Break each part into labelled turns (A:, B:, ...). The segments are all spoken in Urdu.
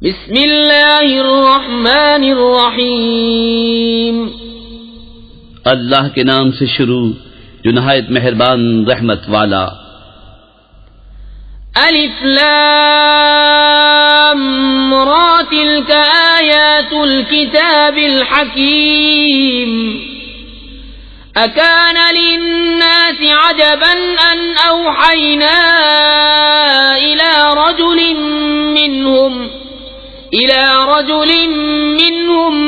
A: بسم اللہ الرحمن الرحیم
B: اللہ کے نام سے شروع جو نہایت مہربان رحمت والا۔
A: الف لام را تلک آیات الكتاب الحکیم اکان للناس عجبا ان اوحینا الى رجل منهم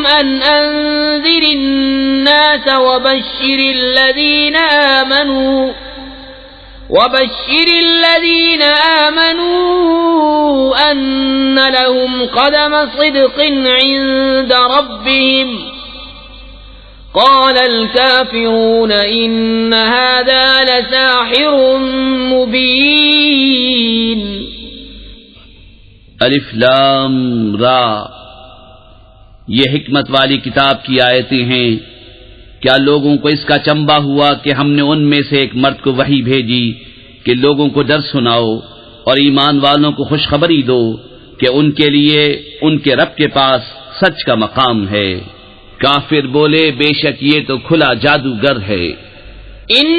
A: ان انذر الناس وبشر الذين آمنوا أن لهم قدم صدق عند ربهم قال الكافرون إن هذا لساحر مبين۔
B: الف لام را، یہ حکمت والی کتاب کی آیتیں ہیں۔ کیا لوگوں کو اس کا چنبا ہوا کہ ہم نے ان میں سے ایک مرد کو وحی بھیجی کہ لوگوں کو ڈر سناؤ اور ایمان والوں کو خوشخبری دو کہ ان کے لیے ان کے رب کے پاس سچ کا مقام ہے۔ کافر بولے بے شک یہ تو کھلا جادوگر ہے۔
A: ان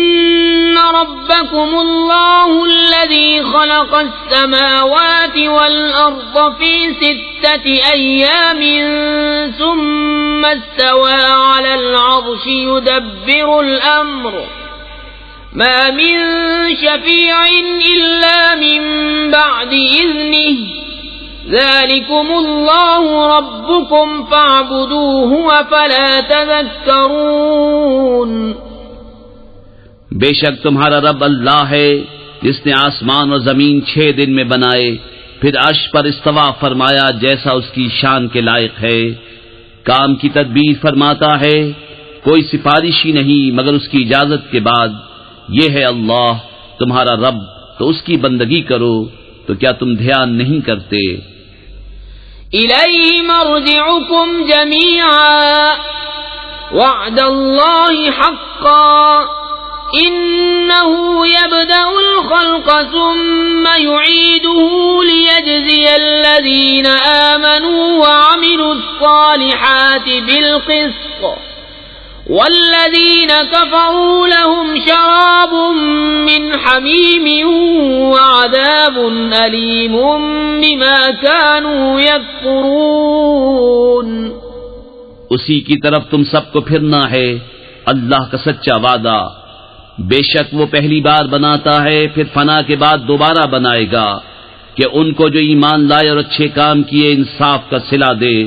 A: ربکم اللہ الذی خلق السماوات والارض فی 6 ایام ثم استوى على العرش يدبر الامر ما من شفیع الا من بعد اذنه ذلكم اللہ ربکم فاعبدوه افلا تذکرون۔
B: بے شک تمہارا رب اللہ ہے جس نے آسمان اور زمین 6 دن میں بنائے، پھر عرش پر استوا فرمایا جیسا اس کی شان کے لائق ہے، کام کی تدبیر فرماتا ہے، کوئی سفارشی نہیں مگر اس کی اجازت کے بعد۔ یہ ہے اللہ تمہارا رب، تو اس کی بندگی کرو، تو کیا تم دھیان نہیں کرتے؟
A: الیہ مرجعکم جمیعا وعد اللہ حقا انه يبدأ الخلق ثم يعيده ليجزي الذين آمنوا وعملوا الصالحات بالقسط والذين كفروا لهم شراب من حميم وعذاب أليم بما كانوا يكفرون۔
B: اسی کی طرف تم سب کو پھرنا ہے، اللہ کا سچا وعدہ۔ بے شک وہ پہلی بار بناتا ہے پھر فنا کے بعد دوبارہ بنائے گا کہ ان کو جو ایمان لائے اور اچھے کام کیے انصاف کا صلہ دے،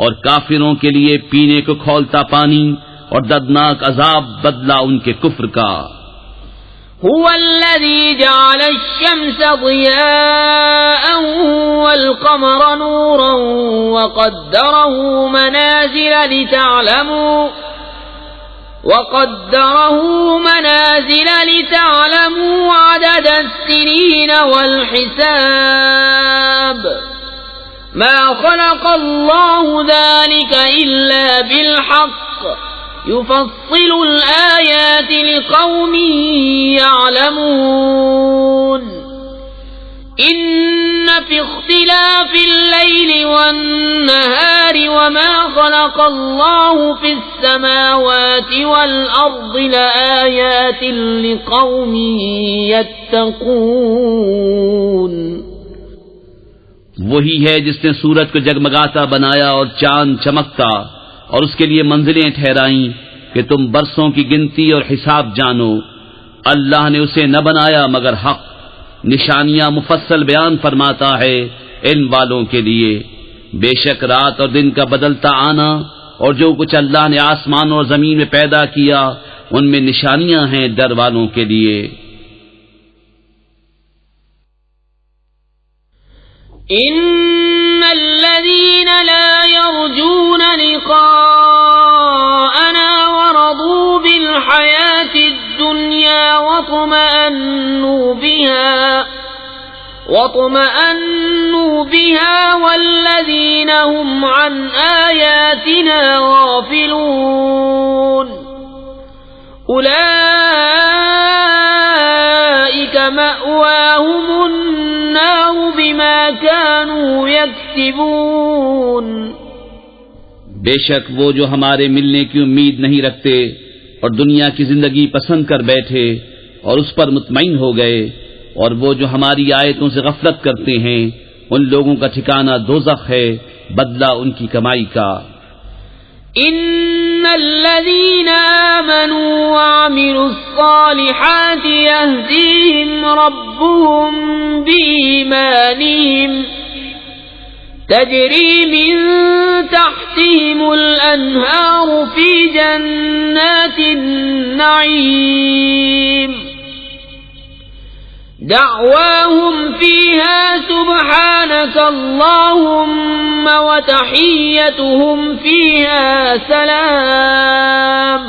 B: اور کافروں کے لیے پینے کو کھولتا پانی اور دردناک عذاب بدلہ ان کے کفر کا۔
A: هو الذي جعل الشمس ضياء والقمر نورا وقدره منازل لتعلموا عدد السنين والحساب ما خلق الله ذلك إلا بالحق يفصل الآيات لقوم يعلمون۔ إن في اختلاف الليل والنهار وما خلق الله في السماوات والأرض لآيات لقوم يتقون۔
B: وہی ہے جس نے سورج کو جگمگاتا بنایا اور چاند چمکتا اور اس کے لیے منزلیں ٹھہرائیں کہ تم برسوں کی گنتی اور حساب جانو۔ اللہ نے اسے نہ بنایا مگر حق، نشانیاں مفصل بیان فرماتا ہے علم والوں کے لیے۔ بے شک رات اور دن کا بدلتا آنا اور جو کچھ اللہ نے آسمان اور زمین میں پیدا کیا ان میں نشانیاں ہیں ڈر والوں کے لیے۔
A: ان الذين لا يرجون لقاءنا ورضوا بالحياة الدنيا واطمأنوا بها والذين هم عن آياتنا غافلون أولئك مأواهم النار بما كانوا يكسبون.
B: بے شک وہ جو ہمارے ملنے کی امید نہیں رکھتے اور دنیا کی زندگی پسند کر بیٹھے اور اس پر مطمئن ہو گئے، اور وہ جو ہماری آیتوں سے غفلت کرتے ہیں، ان لوگوں کا ٹھکانہ دوزخ ہے، بدلہ ان کی کمائی کا.
A: ان الذين آمنوا وعملوا الصالحات يهديهم ربهم بإيمانهم تجري من تحتهم الأنهار في جنات النعيم دعواهم فيها سبحانك اللهم وتحيتهم فيها سلام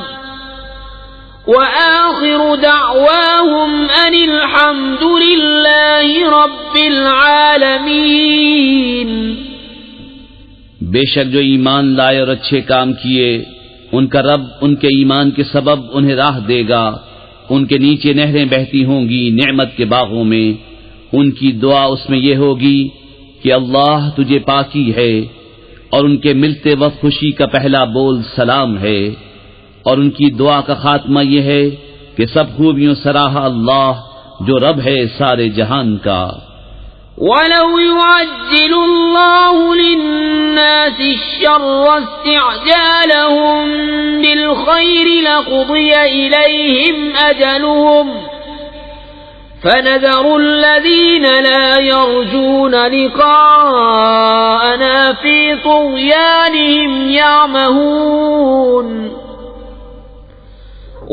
A: وآخر دعواهم أن الحمد لله رب العالمين.
B: بے شک جو ایمان لائے اور اچھے کام کیے، ان کا رب ان کے ایمان کے سبب انہیں راہ دے گا، ان کے نیچے نہریں بہتی ہوں گی نعمت کے باغوں میں. ان کی دعا اس میں یہ ہوگی کہ اللہ تجھے پاکی ہے، اور ان کے ملتے وقت خوشی کا پہلا بول سلام ہے، اور ان کی دعا کا خاتمہ یہ ہے کہ سب خوبیوں سراہا اللہ جو رب ہے سارے جہان کا.
A: وَلَوْ يُعَجِّلُ اللَّهُ لِلنَّاسِ الشَّرَّ اسْتِعْجَالَهُم بِالْخَيْرِ لَقُضِيَ إِلَيْهِمْ أَجَلُهُمْ فَنَذَرُ الَّذِينَ لَا يَرْجُونَ لِقَاءَنَا فِي طُغْيَانِهِمْ يَعْمَهُونَ.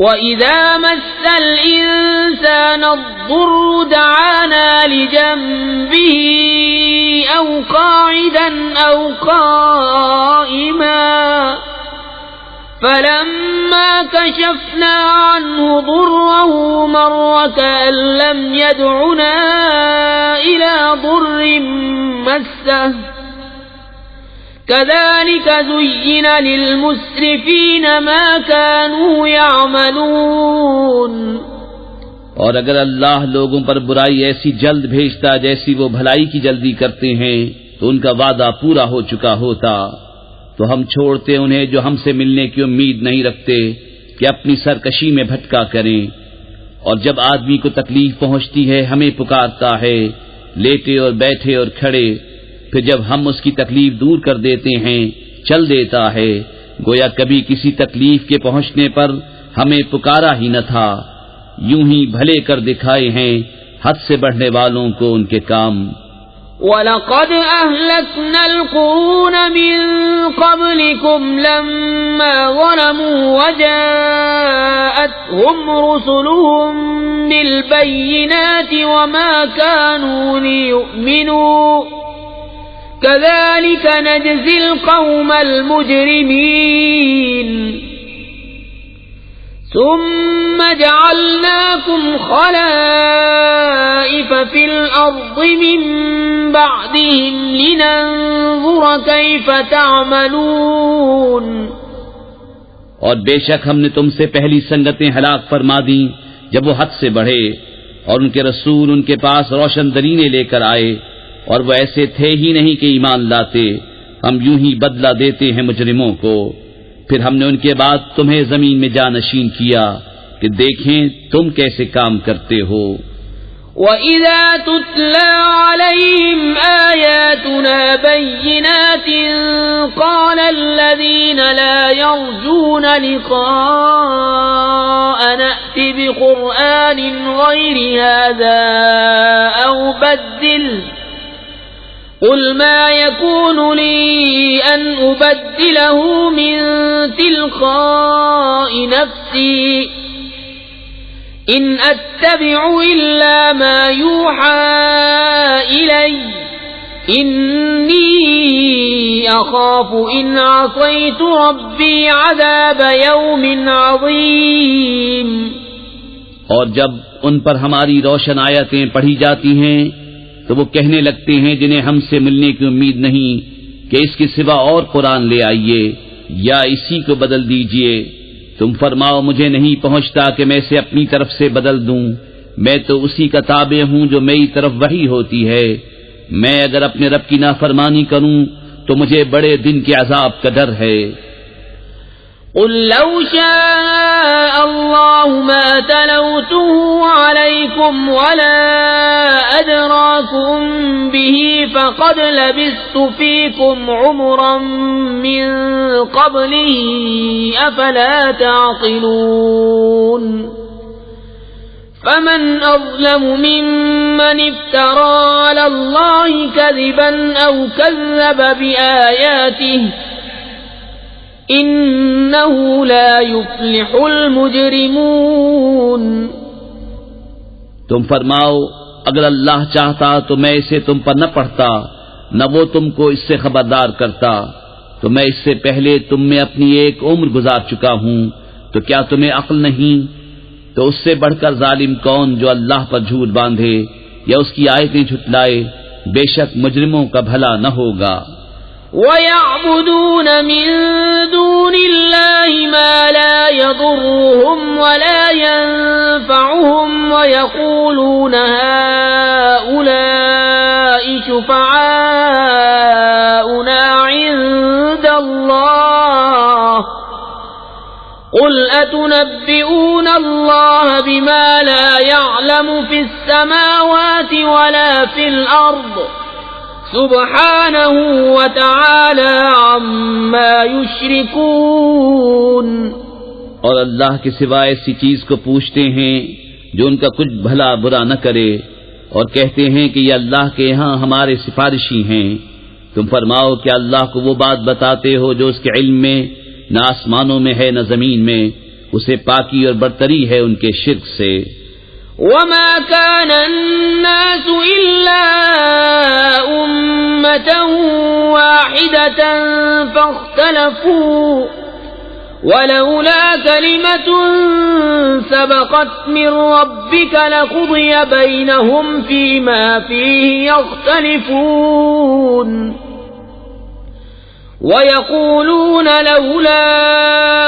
A: وَإِذَا مَسَّ الْإِنسَانَ الضُّرُّ دَعَانَا لِجَنبِهِ أَوْ قَاعِدًا أَوْ قَائِمًا فَلَمَّا كَشَفْنَا عَنْهُ ضُرَّهُ مَرَّ كَأَن لَّمْ يَدْعُنَا إِلَى ضُرٍّ مَّسَّهُ كذلك زين للمسرفين ما كانوا يعملون.
B: اور اگر اللہ لوگوں پر برائی ایسی جلد بھیجتا جیسی وہ بھلائی کی جلدی کرتے ہیں تو ان کا وعدہ پورا ہو چکا ہوتا، تو ہم چھوڑتے انہیں جو ہم سے ملنے کی امید نہیں رکھتے کہ اپنی سرکشی میں بھٹکا کریں. اور جب آدمی کو تکلیف پہنچتی ہے ہمیں پکارتا ہے، لیٹے اور بیٹھے اور کھڑے، پھر جب ہم اس کی تکلیف دور کر دیتے ہیں چل دیتا ہے، گویا کبھی کسی تکلیف کے پہنچنے پر ہمیں پکارا ہی نہ تھا. یوں ہی بھلے کر دکھائے ہیں حد سے بڑھنے والوں کو ان کے کام.
A: وَلَقَدْ أَهْلَكْنَا الْقُرُونَ مِنْ قَبْلِكُمْ لَمَّا ظَلَمُوا وَجَاءَتْهُمْ رُسُلُهُم بِالْبَيِّنَاتِ وَمَا كَانُوا لِيُؤْمِنُوا كذلك نجزي القوم المجرمين. ثم جعلناكم خلائف في الأرض من بعدهم لننظر كيف تعملون.
B: اور بے شک ہم نے تم سے پہلی سنگتیں ہلاک فرما دیں جب وہ حد سے بڑھے، اور ان کے رسول ان کے پاس روشن دلیلیں لے کر آئے، اور وہ ایسے تھے ہی نہیں کہ ایمان لاتے. ہم یوں ہی بدلہ دیتے ہیں مجرموں کو. پھر ہم نے ان کے بعد تمہیں زمین میں جانشین کیا کہ دیکھیں تم کیسے کام کرتے ہو.
A: وَإِذَا تُتْلَى عَلَيْهِمْ آيَاتُنَا بَيِّنَاتٍ قَالَ الَّذِينَ لَا يَرْجُونَ لِقَاءَنَا ائْتِ بِقُرْآنٍ غَيْرِ هَذَا أَوْ بَدِّلْهُ قُلْ مَا يَكُونُ لِي أَنْ أُبَدِّلَهُ مِنْ تِلْقَاءِ نَفْسِي إِنْ أَتَّبِعُ إِلَّا مَا يُوحَى إِلَيَّ إِنِّي أَخَافُ إِنْ عَصَيْتُ رَبِّي عَذَابَ يَوْمٍ عَظِيمٍ.
B: اور جب ان پر ہماری روشن آیتیں پڑھی جاتی ہیں تو وہ کہنے لگتے ہیں جنہیں ہم سے ملنے کی امید نہیں کہ اس کے سوا اور قرآن لے آئیے یا اسی کو بدل دیجئے. تم فرماؤ مجھے نہیں پہنچتا کہ میں اسے اپنی طرف سے بدل دوں، میں تو اسی کا تابع ہوں جو میری طرف وحی ہوتی ہے، میں اگر اپنے رب کی نافرمانی کروں تو مجھے بڑے دن کے عذاب کا ڈر ہے۔
A: قل لو شاء الله ما تلوته عليكم ولا أدراكم به فقد لبثت فيكم عمرا من قبله أفلا تعقلون فمن أظلم ممن افترى على الله كذبا أو كذب بآياته إنه لا يفلح المجرمون۔
B: تم فرماؤ اگر اللہ چاہتا تو میں اسے تم پر نہ پڑھتا، نہ وہ تم کو اس سے خبردار کرتا، تو میں اس سے پہلے تم میں اپنی ایک عمر گزار چکا ہوں، تو کیا تمہیں عقل نہیں؟ تو اس سے بڑھ کر ظالم کون جو اللہ پر جھوٹ باندھے یا اس کی آیتیں جھٹلائے، بے شک مجرموں کا بھلا نہ ہوگا۔
A: وَيَعْبُدُونَ مِن دُونِ اللَّهِ مَا لَا يَضُرُّهُمْ وَلَا يَنفَعُهُمْ وَيَقُولُونَ هَؤُلَاءِ شُفَعَاؤُنَا عِندَ اللَّهِ قُلْ أَتُنَبِّئُونَ اللَّهَ بِمَا لَا يَعْلَمُ فِي السَّمَاوَاتِ وَلَا فِي الْأَرْضِ سبحانہ وتعالی عما یشرکون۔
B: اور اللہ کے سوا ایسی چیز کو پوچھتے ہیں جو ان کا کچھ بھلا برا نہ کرے، اور کہتے ہیں کہ یہ اللہ کے یہاں ہمارے سفارشی ہیں۔ تم فرماؤ کہ اللہ کو وہ بات بتاتے ہو جو اس کے علم میں نہ آسمانوں میں ہے نہ زمین میں، اسے پاکی اور برتری ہے ان کے شرک سے۔
A: وما كان الناس إلا أمة واحدة فاختلفوا ولولا كلمة سبقت من ربك لقضي بينهم فيما فيه يختلفون وَيَقُولُونَ لَوْلَا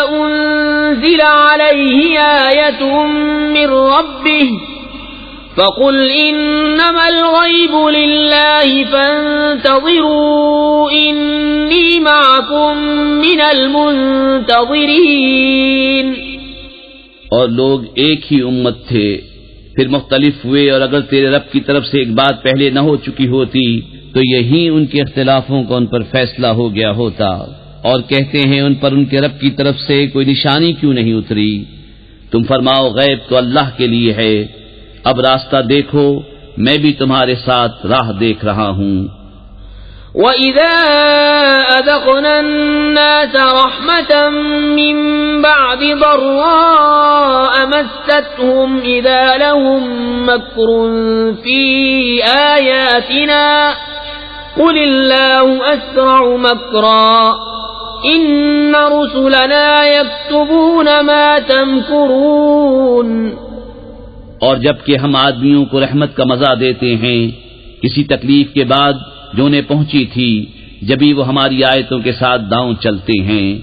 A: أُنزِلَ عَلَيْهِ آيَةٌ مِّن رَّبِّهِ فَقُلْ إِنَّمَا الْغَيْبُ لِلَّهِ فَانتَظِرُوا إِنِّي مَعَكُم مِّنَ الْمُنتَظِرِينَ۔
B: اور لوگ ایک ہی امت تھے، پھر مختلف ہوئے، اور اگر تیرے رب کی طرف سے ایک بات پہلے نہ ہو چکی ہوتی تو یہی ان کے اختلافوں کا ان پر فیصلہ ہو گیا ہوتا۔ اور کہتے ہیں ان پر ان کے رب کی طرف سے کوئی نشانی کیوں نہیں اتری؟ تم فرماؤ غیب تو اللہ کے لیے ہے، اب راستہ دیکھو، میں بھی تمہارے ساتھ راہ دیکھ رہا ہوں۔
A: وَإِذَا أَذَقْنَا النَّاسَ رَحْمَةً مِّن بَعْدِ ضَرَّاءَ مَسَّتْهُمْ إِذَا لَهُم مَّكْرٌ فِي آيَاتِنَا قُلِ اللَّهُ أَسْرَعُ مَكْرًا إِنَّ رُسُلَنَا يَكْتُبُونَ مَا تَمْكُرُونَ۔
B: اور جبکہ ہم آدمیوں کو رحمت کا مزہ دیتے ہیں کسی تکلیف کے بعد جو انہیں پہنچی تھی، جبھی وہ ہماری آیتوں کے ساتھ داؤں چلتے ہیں۔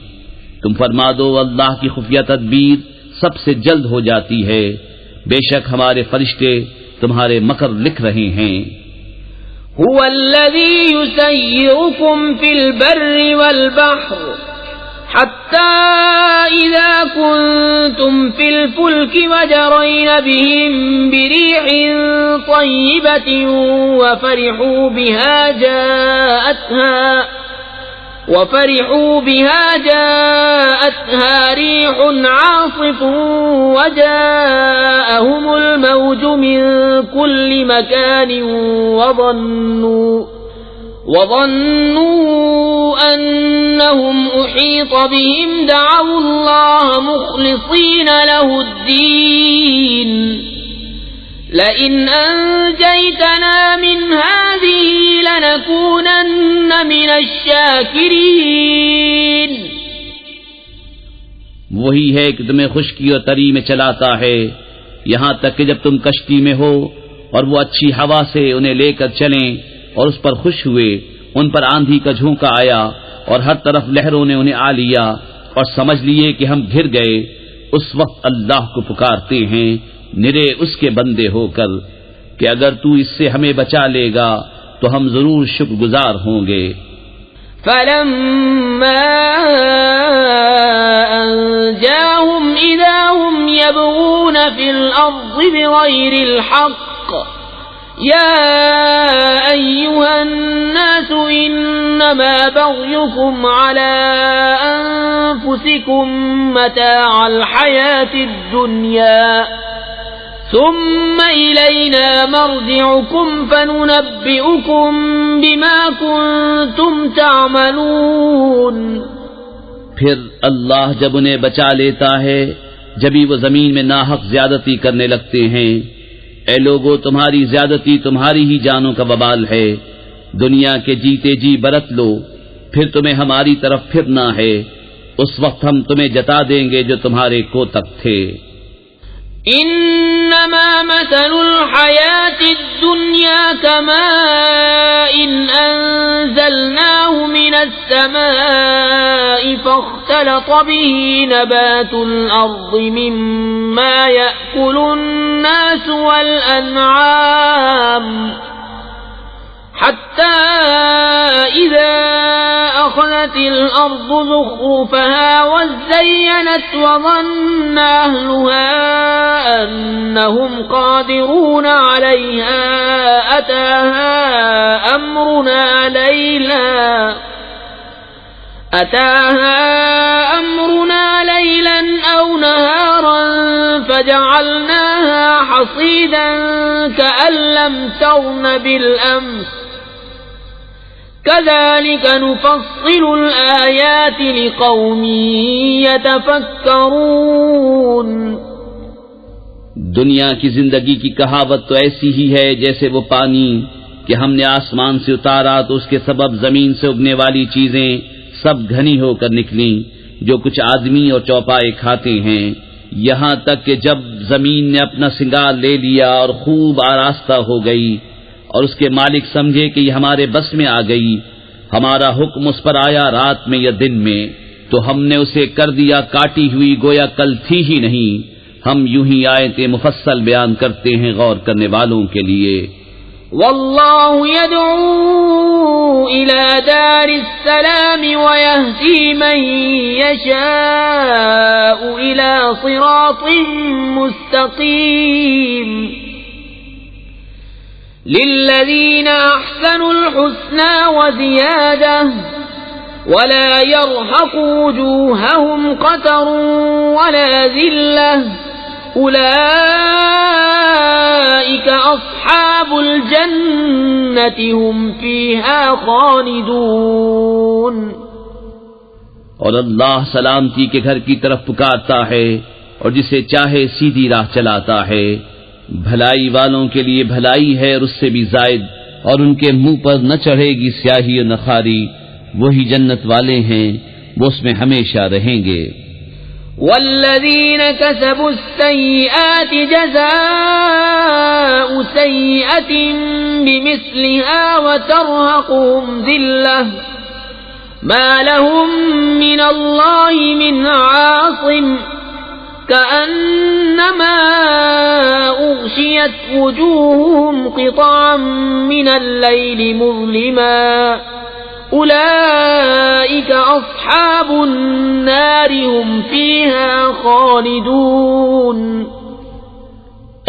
B: تم فرما دو اللہ کی خفیہ تدبیر سب سے جلد ہو جاتی ہے، بے شک ہمارے فرشتے تمہارے مکر لکھ رہے ہیں۔
A: هو الذي يسيركم في البر والبحر حتى إذا كنتم في الفلك وجرين بهم بريح طيبة وفرحوا بها جاءتها ريح عاصف وجاءهم الموج من كل مكان وظنوا أنهم أحيط بهم دعوا الله مخلصين له الدين لئن أنجيتنا من هذه لنكونن من الشاكرين۔
B: وہی ہے کہ تمہیں خشکی اور تری میں چلاتا ہے یہاں تک کہ جب تم کشتی میں ہو اور وہ اچھی ہوا سے انہیں لے کر چلیں اور اس پر خوش ہوئے، ان پر آندھی کا جھونکا آیا اور ہر طرف لہروں نے انہیں آ لیا اور سمجھ لیے کہ ہم گھر گئے، اس وقت اللہ کو پکارتے ہیں نرے اس کے بندے ہو کر کہ اگر تو اس سے ہمیں بچا لے گا تو تو ہم ضرور شکر گزار ہوں گے۔
A: فلما أنجاهم إذا هم يبغون في الأرض بغير الحق يا أيها الناس إنما بغيكم على أنفسكم متاع الحياة الدنيا ثم إلينا مرجعكم فننبئكم بما كنتم تعملون۔
B: پھر اللہ جب انہیں بچا لیتا ہے جبھی وہ زمین میں ناحق زیادتی کرنے لگتے ہیں، اے لوگو تمہاری زیادتی تمہاری ہی جانوں کا وبال ہے، دنیا کے جیتے جی برت لو، پھر تمہیں ہماری طرف پھرنا ہے، اس وقت ہم تمہیں جتا دیں گے جو تمہارے کوتک تھے۔
A: انما مثل الحياة الدنيا كماء انزلناه من السماء فاختلط به نبات الارض مما يأكل الناس والانعام حتى إذا أخذت الأرض زخرفها وزينت وظن أهلها أنهم قادرون عليها أتاها أمرنا ليلا أو نهارا فجعلناها حصيدا كأن لم تغن بالأمس كذلك نفصل الآيات لقوم يتفكرون۔
B: دنیا کی زندگی کی کہاوت تو ایسی ہی ہے جیسے وہ پانی کہ ہم نے آسمان سے اتارا تو اس کے سبب زمین سے اگنے والی چیزیں سب گھنی ہو کر نکلیں، جو کچھ آدمی اور چوپائے کھاتے ہیں، یہاں تک کہ جب زمین نے اپنا سنگار لے لیا اور خوب آراستہ ہو گئی اور اس کے مالک سمجھے کہ یہ ہمارے بس میں آ گئی، ہمارا حکم اس پر آیا رات میں یا دن میں، تو ہم نے اسے کر دیا کاٹی ہوئی گویا کل تھی ہی نہیں۔ ہم یوں ہی آیتیں مفصل بیان کرتے ہیں غور کرنے والوں کے لیے۔
A: واللہ يدعو إلى دار السلام ويهدي من يشاء إلى صراط مستقيم للذين أحسنوا الحسنى وزيادة ولا يرهق وجوههم قتر ولا ذلة أولئك أصحاب الجنة هم فيها خالدون۔
B: اور اللہ سلامتی کے گھر کی طرف پکارتا ہے اور جسے چاہے سیدھی راہ چلاتا ہے، بھلائی والوں کے لیے بھلائی ہے اور اس سے بھی زائد، اور ان کے منہ پر نہ چڑھے گی سیاہی و نخاری، وہی جنت والے ہیں، وہ اس میں ہمیشہ رہیں گے۔
A: والذین کسبوا السیئات جزاء سیئة بمثلها وترهقهم ذلة ما لهم من اللہ من عاصم كأنما أغشيت وجوههم قطعا من الليل مظلما أولئك أصحاب النار هم فيها خالدون۔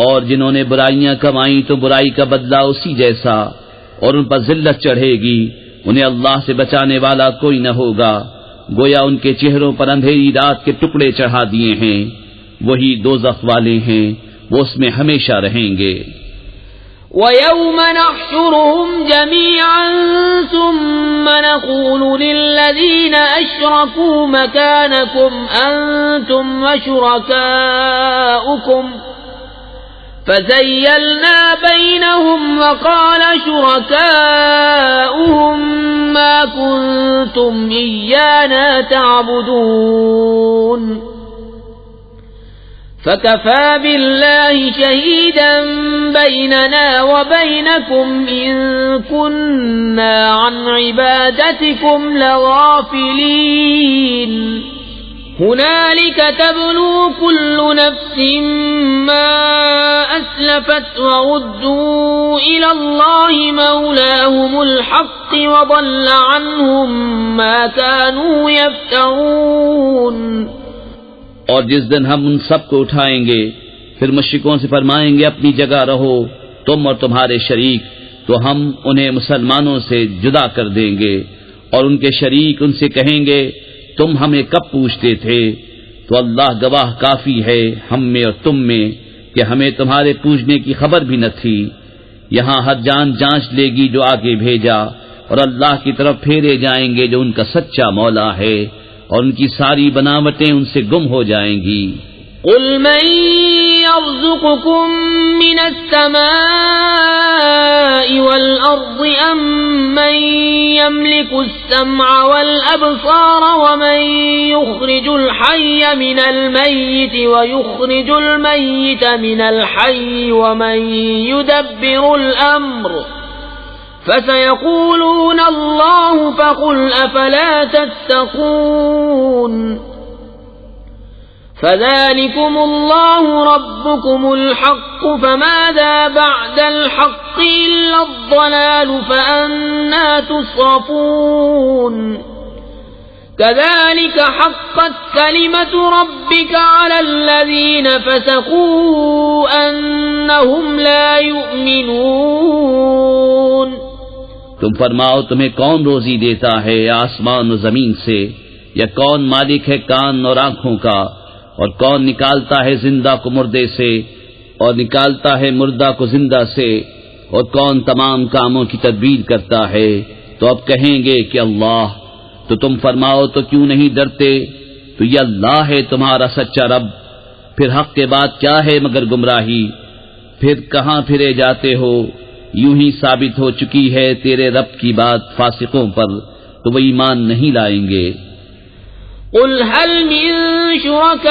B: اور جنہوں نے برائیاں کمائیں تو برائی کا بدلہ اسی جیسا، اور ان پر ذلت چڑھے گی، انہیں اللہ سے بچانے والا کوئی نہ ہوگا، گویا ان کے چہروں پر اندھیری رات کے ٹکڑے چڑھا دیے ہیں، وہی دوزخ والے ہیں، وہ اس میں ہمیشہ رہیں گے۔
A: وَيَوْمَ نَحْشُرُهُمْ جَمِيعًا ثُمَّ نَقُولُ لِلَّذِينَ أَشْرَكُوا مَكَانَكُمْ أَنْتُمْ وَشُرَكَاؤُكُمْ فَزَيَّلْنَا بَيْنَهُمْ وَقَالَ شُرَكَاؤُهُمْ مَا كُنْتُمْ إِيَّانَا تَعْبُدُونَ فَكَفَى بِاللَّهِ شَهِيدًا بَيْنَنَا وَبَيْنَكُمْ إِن كُنَّا عَنْ عِبَادَتِكُمْ لَغَافِلِينَ۔ هنالك تبلو كل نفس ما أسلفت وردوا إلى الله مولاهم الحق وضل عنهم ما كانوا يفترون.
B: اور جس دن ہم ان سب کو اٹھائیں گے پھر مشرکوں سے فرمائیں گے اپنی جگہ رہو تم اور تمہارے شریک، تو ہم انہیں مسلمانوں سے جدا کر دیں گے اور ان کے شریک ان سے کہیں گے تم ہمیں کب پوچھتے تھے؟ تو اللہ گواہ کافی ہے ہم میں اور تم میں کہ ہمیں تمہارے پوچھنے کی خبر بھی نہ تھی. یہاں ہر جان جانچ لے گی جو آگے بھیجا، اور اللہ کی طرف پھیرے جائیں گے جو ان کا سچا مولا ہے، اور ان کی ساری بناوٹیں ان سے گم ہو جائیں گی.
A: قل من يرزقكم من السماء والأرض أم من يملك السمع والأبصار ومن يخرج الحي من الميت ويخرج الميت من الحي ومن يدبر الأمر فسيقولون الله فقل أفلا تتقون. فذلكم الله ربكم الحق فماذا بعد الحق إلا الضلال فأنا تصرفون. كذلك حقت كلمة ربك على الذين فسقوا أنهم لا يؤمنون.
B: تم فرماؤ تمہیں کون روزی دیتا ہے آسمان و زمین سے، یا کون مالک ہے کان اور آنکھوں کا، اور کون نکالتا ہے زندہ کو مردے سے اور نکالتا ہے مردہ کو زندہ سے، اور کون تمام کاموں کی تدبیر کرتا ہے؟ تو اب کہیں گے کہ اللہ. تو تم فرماؤ تو کیوں نہیں ڈرتے؟ تو یہ اللہ ہے تمہارا سچا رب، پھر حق کے بعد کیا ہے مگر گمراہی؟ پھر کہاں پھرے جاتے ہو؟ یوں ہی ثابت ہو چکی ہے تیرے رب کی بات فاسقوں پر، تو وہ ایمان نہیں لائیں گے.
A: قل هل من شركائكم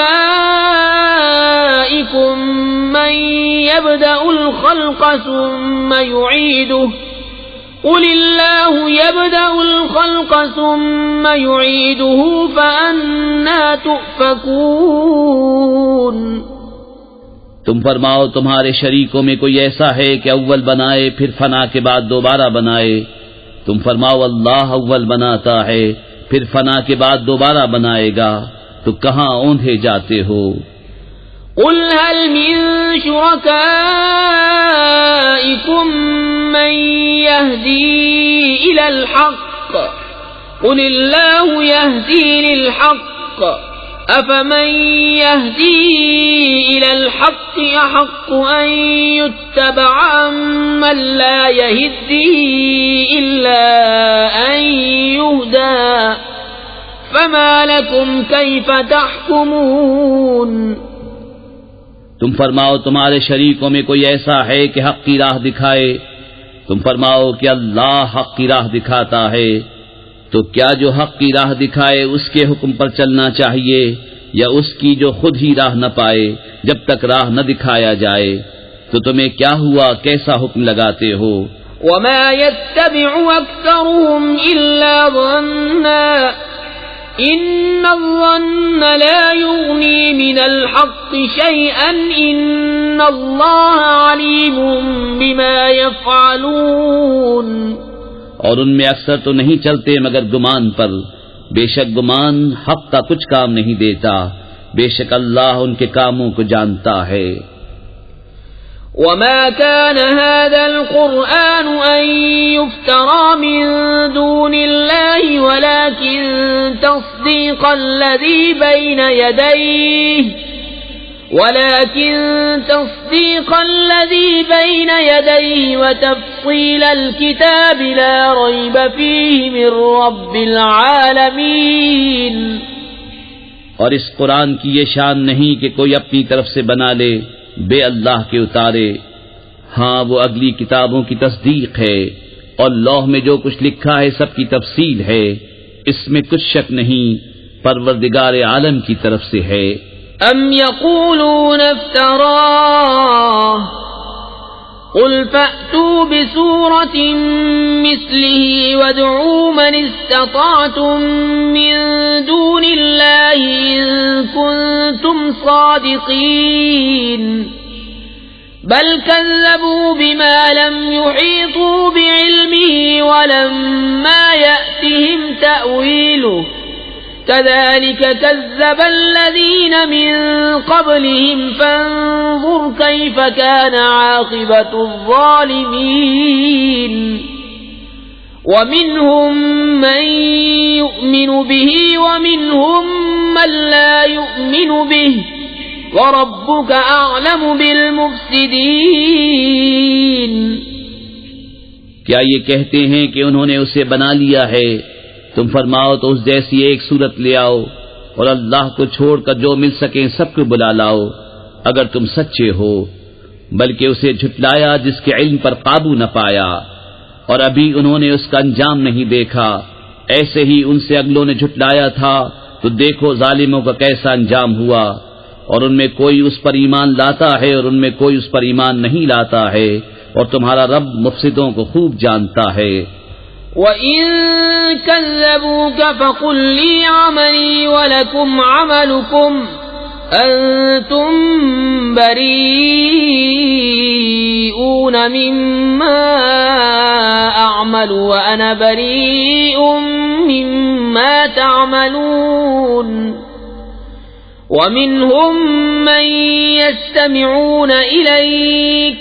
A: من يبدأ الخلق ثم يعيده قل الله يبدأ الخلق ثم يعيده فأنا تؤفكون.
B: تم فرماؤ تمہارے شریکوں میں کوئی ایسا ہے کہ اول بنائے پھر فنا کے بعد دوبارہ بنائے؟ تم فرماؤ اللہ اول بناتا ہے پھر فنا کے بعد دوبارہ بنائے گا، تو کہاں اوندھے جاتے ہو؟
A: قل هل من شركائكم من يهدي إلى الحق قل الله يهدي للحق أفمن يهدي إلى الحق أحق أن يتبع أمن لا يهدي إلا أن يهدى فما لكم كيف تحكمون.
B: تم فرماؤ تمہارے شریکوں میں کوئی ایسا ہے کہ حق کی راہ دکھائے؟ تم فرماؤ کہ اللہ حق کی راہ دکھاتا ہے، تو کیا جو حق کی راہ دکھائے اس کے حکم پر چلنا چاہیے، یا اس کی جو خود ہی راہ نہ پائے جب تک راہ نہ دکھایا جائے؟ تو تمہیں کیا ہوا، کیسا حکم لگاتے ہو؟
A: وما يتبع أكثرهم إلا ظنا إن الظن لا يغني من الحق شيئا إن الله عليم بما يفعلون.
B: اور ان میں اکثر تو نہیں چلتے مگر گمان پر، بے شک گمان حق کا کچھ کام نہیں دیتا، بے شک اللہ ان کے کاموں کو جانتا ہے.
A: وما كان هذا القرآن أن يفترى من دون الله ولكن تصديق الذي بين يديه وتفصيل الكتاب لا ريب فيه من رب العالمين.
B: اور اس قرآن کی یہ شان نہیں کہ کوئی اپنی طرف سے بنا لے بے اللہ کے اتارے، ہاں وہ اگلی کتابوں کی تصدیق ہے، اور لوح میں جو کچھ لکھا ہے سب کی تفصیل ہے، اس میں کچھ شک نہیں، پروردگار عالم کی طرف سے ہے.
A: ام يقولون افتراه قل فأتوا بسورة مثله وادعوا من استطعتم من دون الله إن كنتم صادقين بل كذبوا بما لم يحيطوا بعلمه ولما يأتهم تأويله كذلك كذب الذين من قبلهم فانظر كيف كان عاقبة الظالمين ومنهم من يؤمن به ومنهم من لا يؤمن به وَرَبُّكَ أَعْلَمُ بِالْمُفْسِدِينَ
B: کیا یہ کہتے ہیں کہ انہوں نے اسے بنا لیا ہے؟ تم فرماؤ تو اس جیسی ایک صورت لے آؤ اور اللہ کو چھوڑ کر جو مل سکیں سب کو بلا لاؤ اگر تم سچے ہو، بلکہ اسے جھٹلایا جس کے علم پر قابو نہ پایا، اور ابھی انہوں نے اس کا انجام نہیں دیکھا، ایسے ہی ان سے اگلوں نے جھٹلایا تھا، تو دیکھو ظالموں کا کیسا انجام ہوا۔ اور ان میں کوئی اس پر ایمان لاتا ہے اور ان میں کوئی اس پر ایمان نہیں لاتا ہے، اور تمہارا رب مفسدوں کو خوب جانتا ہے۔
A: وَإِن كَذَّبُوكَ فَقُل لِّي عَمَلِي وَلَكُمْ عَمَلُكُمْ أَنتُم بَرِيئُونَ مِمَّا أَعْمَلُ وَأَنَا بَرِيءٌ مِّمَّا تَعْمَلُونَ وَمِنْهُمْ مَنْ يَسْتَمِعُونَ إِلَيْكَ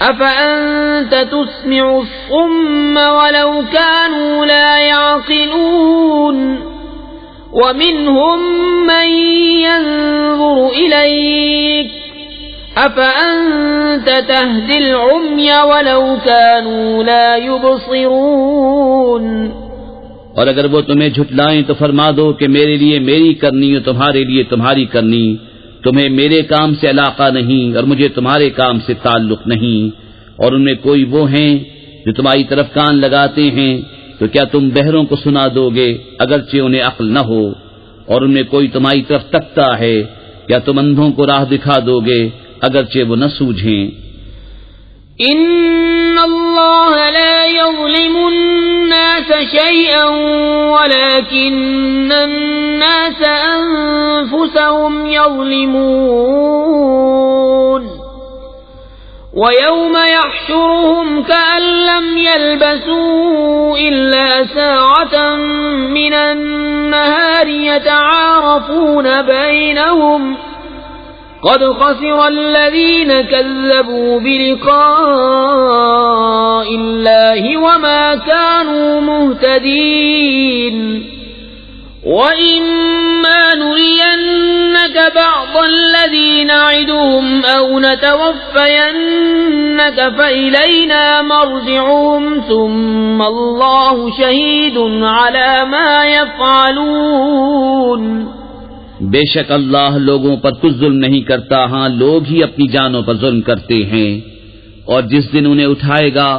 A: أَفَأَنْتَ تُسْمِعُ الصُّمَّ وَلَوْ كَانُوا لَا يَعْقِلُونَ وَمِنْهُمْ مَنْ يَنْظُرُ إِلَيْكَ أَفَأَنْتَ تَهْدِي الْعُمْيَ وَلَوْ كَانُوا لَا يُبْصِرُونَ
B: اور اگر وہ تمہیں جھٹلائیں تو فرما دو کہ میرے لیے میری کرنی اور تمہارے لیے تمہاری کرنی، تمہیں میرے کام سے علاقہ نہیں اور مجھے تمہارے کام سے تعلق نہیں، اور ان میں کوئی وہ ہیں جو تمہاری طرف کان لگاتے ہیں، تو کیا تم بہروں کو سنا دو گے اگرچہ انہیں عقل نہ ہو، اور ان میں کوئی تمہاری طرف تکتا ہے، کیا تم اندھوں کو راہ دکھا دو گے اگرچہ وہ نہ سوجھیں۔
A: ان اللہ لا یظلم الناس شیئا ولكن الناس انفسهم یظلمون وَيَوْمَ يَحْشُرُهُمْ كَأَن لَّمْ يَلْبَثُوا إِلَّا سَاعَةً مِّنَ النَّهَارِ يَتَعَارَفُونَ بَيْنَهُمْ قَدْ خَسِرَ الَّذِينَ كَذَّبُوا بِلِقَاءِ اللَّهِ وَمَا كَانُوا مُهْتَدِينَ وَإِمَّا نُرِيَنَّكَ بَعْضَ الَّذِي نَعِدُهُمْ أَوْ نَتَوَفَّيَنَّكَ فَإِلَيْنَا مَرْجِعُهُمْ ثُمَّ اللَّهُ شَهِيدٌ عَلَى مَا يَفْعَلُونَ
B: بے شک اللہ لوگوں پر کچھ ظلم نہیں کرتا، ہاں لوگ ہی اپنی جانوں پر ظلم کرتے ہیں، اور جس دن انہیں اٹھائے گا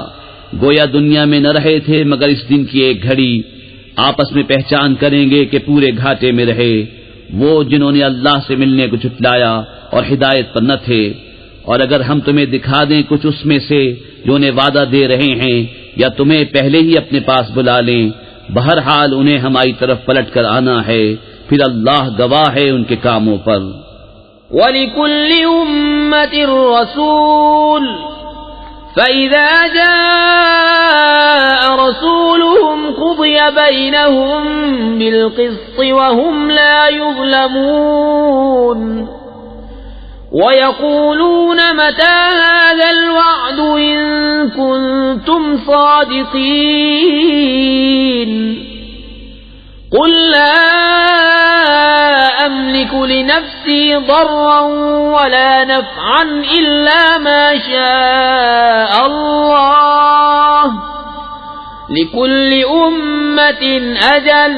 B: گویا دنیا میں نہ رہے تھے مگر اس دن کی ایک گھڑی، آپس میں پہچان کریں گے کہ پورے گھاٹے میں رہے وہ جنہوں نے اللہ سے ملنے کو جھٹلایا اور ہدایت پر نہ تھے۔ اور اگر ہم تمہیں دکھا دیں کچھ اس میں سے جو انہیں وعدہ دے رہے ہیں، یا تمہیں پہلے ہی اپنے پاس بلا لیں، بہرحال انہیں ہماری طرف پلٹ کر آنا ہے، پھر اللہ گواہ ہے ان کے کاموں پر۔
A: وَلِكُلِّ أُمَّةٍ رَّسُولٌ فَإِذَا جَاءَ رَسُولُهُمْ قُضِيَ بَيْنَهُم بِالْقِسْطِ وَهُمْ لَا يُظْلَمُونَ وَيَقُولُونَ مَتَى هَذَا الْوَعْدُ إِن كُنتُمْ صَادِقِينَ قُل لَّا أَمْلِكُ لِنَفْسِي ضَرًّا وَلَا نَفْعًا إِلَّا مَا شَاءَ اللَّهُ لِكُلِّ أُمَّةٍ أَجَلٌ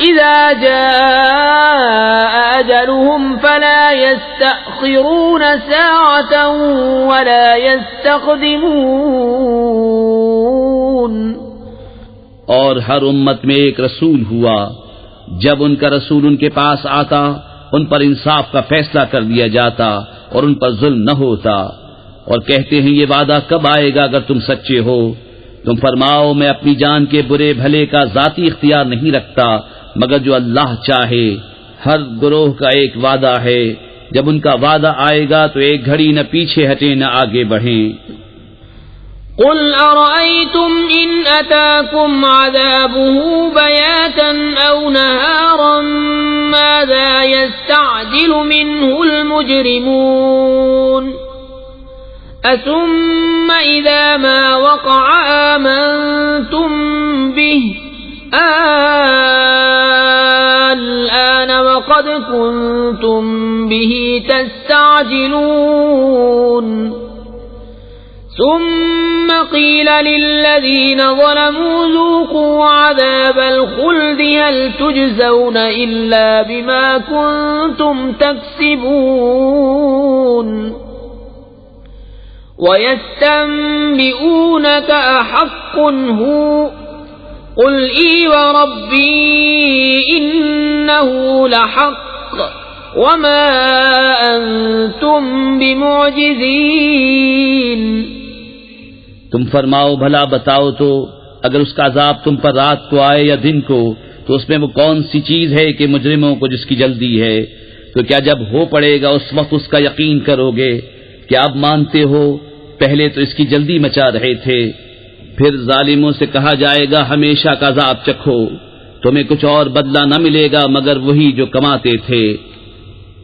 A: إِذَا جَاءَ أَجَلُهُمْ فَلَا يَسْتَأْخِرُونَ سَاعَةً وَلَا يَسْتَقْدِمُونَ
B: اور ہر امت میں ایک رسول ہوا، جب ان کا رسول ان کے پاس آتا ان پر انصاف کا فیصلہ کر دیا جاتا اور ان پر ظلم نہ ہوتا، اور کہتے ہیں یہ وعدہ کب آئے گا اگر تم سچے ہو؟ تم فرماؤ میں اپنی جان کے برے بھلے کا ذاتی اختیار نہیں رکھتا مگر جو اللہ چاہے۔ ہر گروہ کا ایک وعدہ ہے، جب ان کا وعدہ آئے گا تو ایک گھڑی نہ پیچھے ہٹیں نہ آگے بڑھیں۔
A: قل أرأيتم إن أتاكم عذابه بياتا أو نهارا ماذا يستعجل منه المجرمون أثم إذا ما وقع آمنتم به الآن وقد كنتم به تستعجلون ثم قيل للذين ظلموا ذوقوا عذاب الخلد هل تجزون إلا بما كنتم تكسبون ويستنبئونك أحق هو قل إي وربي إنه لحق وما أنتم بمعجزين۔
B: تم فرماؤ بھلا بتاؤ تو اگر اس کا عذاب تم پر رات کو آئے یا دن کو تو اس میں وہ کون سی چیز ہے کہ مجرموں کو جس کی جلدی ہے؟ تو کیا جب ہو پڑے گا اس وقت اس کا یقین کرو گے؟ کیا اب مانتے ہو؟ پہلے تو اس کی جلدی مچا رہے تھے۔ پھر ظالموں سے کہا جائے گا ہمیشہ کا عذاب چکھو، تمہیں کچھ اور بدلہ نہ ملے گا مگر وہی جو کماتے تھے۔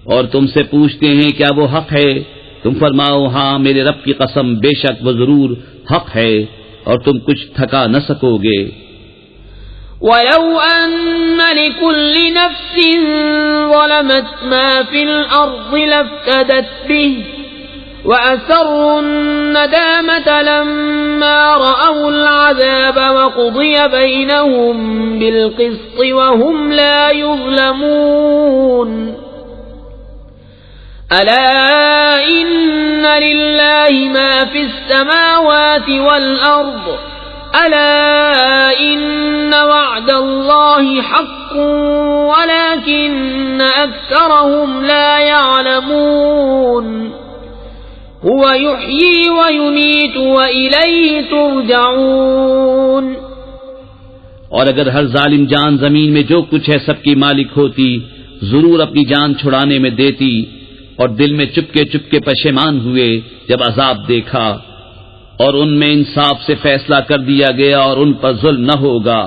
B: اور تم سے پوچھتے ہیں کیا وہ حق ہے؟ تم فرماؤ ہاں میرے رب کی قسم بے شک وہ ضرور حق ہے اور تم کچھ تھکا نہ سکو گے۔
A: وَلَوْ أَنَّ لِكُلِّ نَفْسٍ ظَلَمَتْ مَا فِي الْأَرْضِ لَافْتَدَتْ بِهِ وَأَسَرُّوا النَّدَامَةَ لَمَّا رَأَوُا الْعَذَابَ وَقُضِيَ بَيْنَهُم بِالْقِسْطِ وَهُمْ لَا يُظْلَمُونَ أَلَا إِنَّ لِلَّهِ مَا فِي السَّمَاوَاتِ وَالْأَرْضِ أَلَا إِنَّ وَعْدَ اللَّهِ حَقٌّ وَلَكِنَّ أَكْثَرَهُمْ لَا يَعْلَمُونَ هُوَ يُحْيِي وَيُمِيتُ وَإِلَيْهِ تُرْجَعُونَ۔
B: اور اگر ہر ظالم جان زمین میں جو کچھ ہے سب کی مالک ہوتی ضرور اپنی جان چھڑانے میں دیتی، اور دل میں چپکے چپکے پشیمان ہوئے جب عذاب دیکھا، اور ان میں انصاف سے فیصلہ کر دیا گیا اور ان پر ظلم نہ ہوگا۔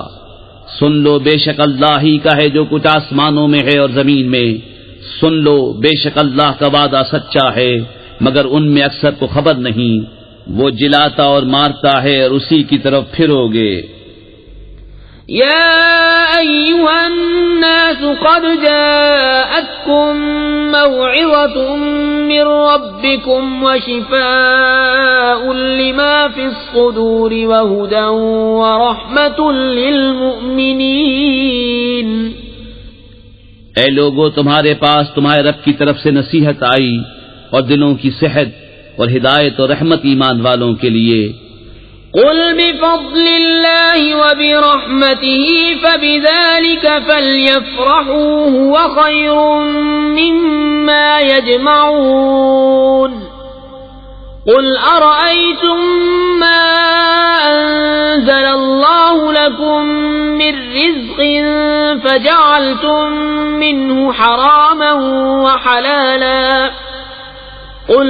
B: سن لو بے شک اللہ ہی کا ہے جو کچھ آسمانوں میں ہے اور زمین میں، سن لو بے شک اللہ کا وعدہ سچا ہے مگر ان میں اکثر کو خبر نہیں۔ وہ جلاتا اور مارتا ہے اور اسی کی طرف پھرو گے۔
A: يا أيها الناس قد جاءتكم موعظة من ربكم وشفاء لما في الصدور وهدى ورحمة للمؤمنين۔
B: اے لوگو تمہارے پاس تمہارے رب کی طرف سے نصیحت آئی اور دلوں کی صحت اور ہدایت اور رحمت ایمان والوں کے لیے۔
A: قل بفضل الله وبرحمته فبذلك فليفرحوا هو خير مما يجمعون قل أرأيتم ما أنزل الله لكم من رزق فجعلتم منه حراما وحلالا قل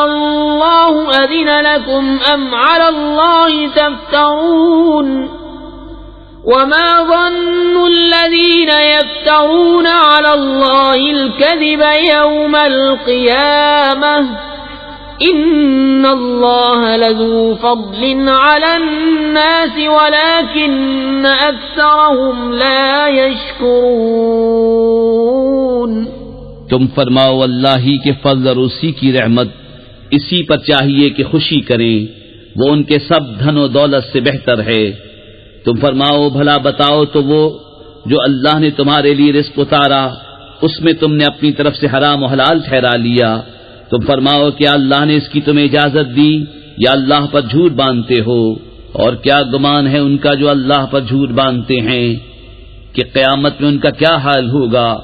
A: الله أذن لكم أم على الله تفترون وما ظن الذين يفترون على الله الكذب يوم القيامة إن الله لذو فضل على الناس ولكن أكثرهم لا يشكرون۔
B: تم فرماؤ اللہ ہی کے فضل اور اسی کی رحمت اسی پر چاہیے کہ خوشی کریں، وہ ان کے سب دھن و دولت سے بہتر ہے۔ تم فرماؤ بھلا بتاؤ تو وہ جو اللہ نے تمہارے لیے رزق اتارا اس میں تم نے اپنی طرف سے حرام و حلال ٹھہرا لیا، تم فرماؤ کیا اللہ نے اس کی تمہیں اجازت دی یا اللہ پر جھوٹ باندھتے ہو؟ اور کیا گمان ہے ان کا جو اللہ پر جھوٹ باندھتے ہیں کہ قیامت میں ان کا کیا حال ہوگا؟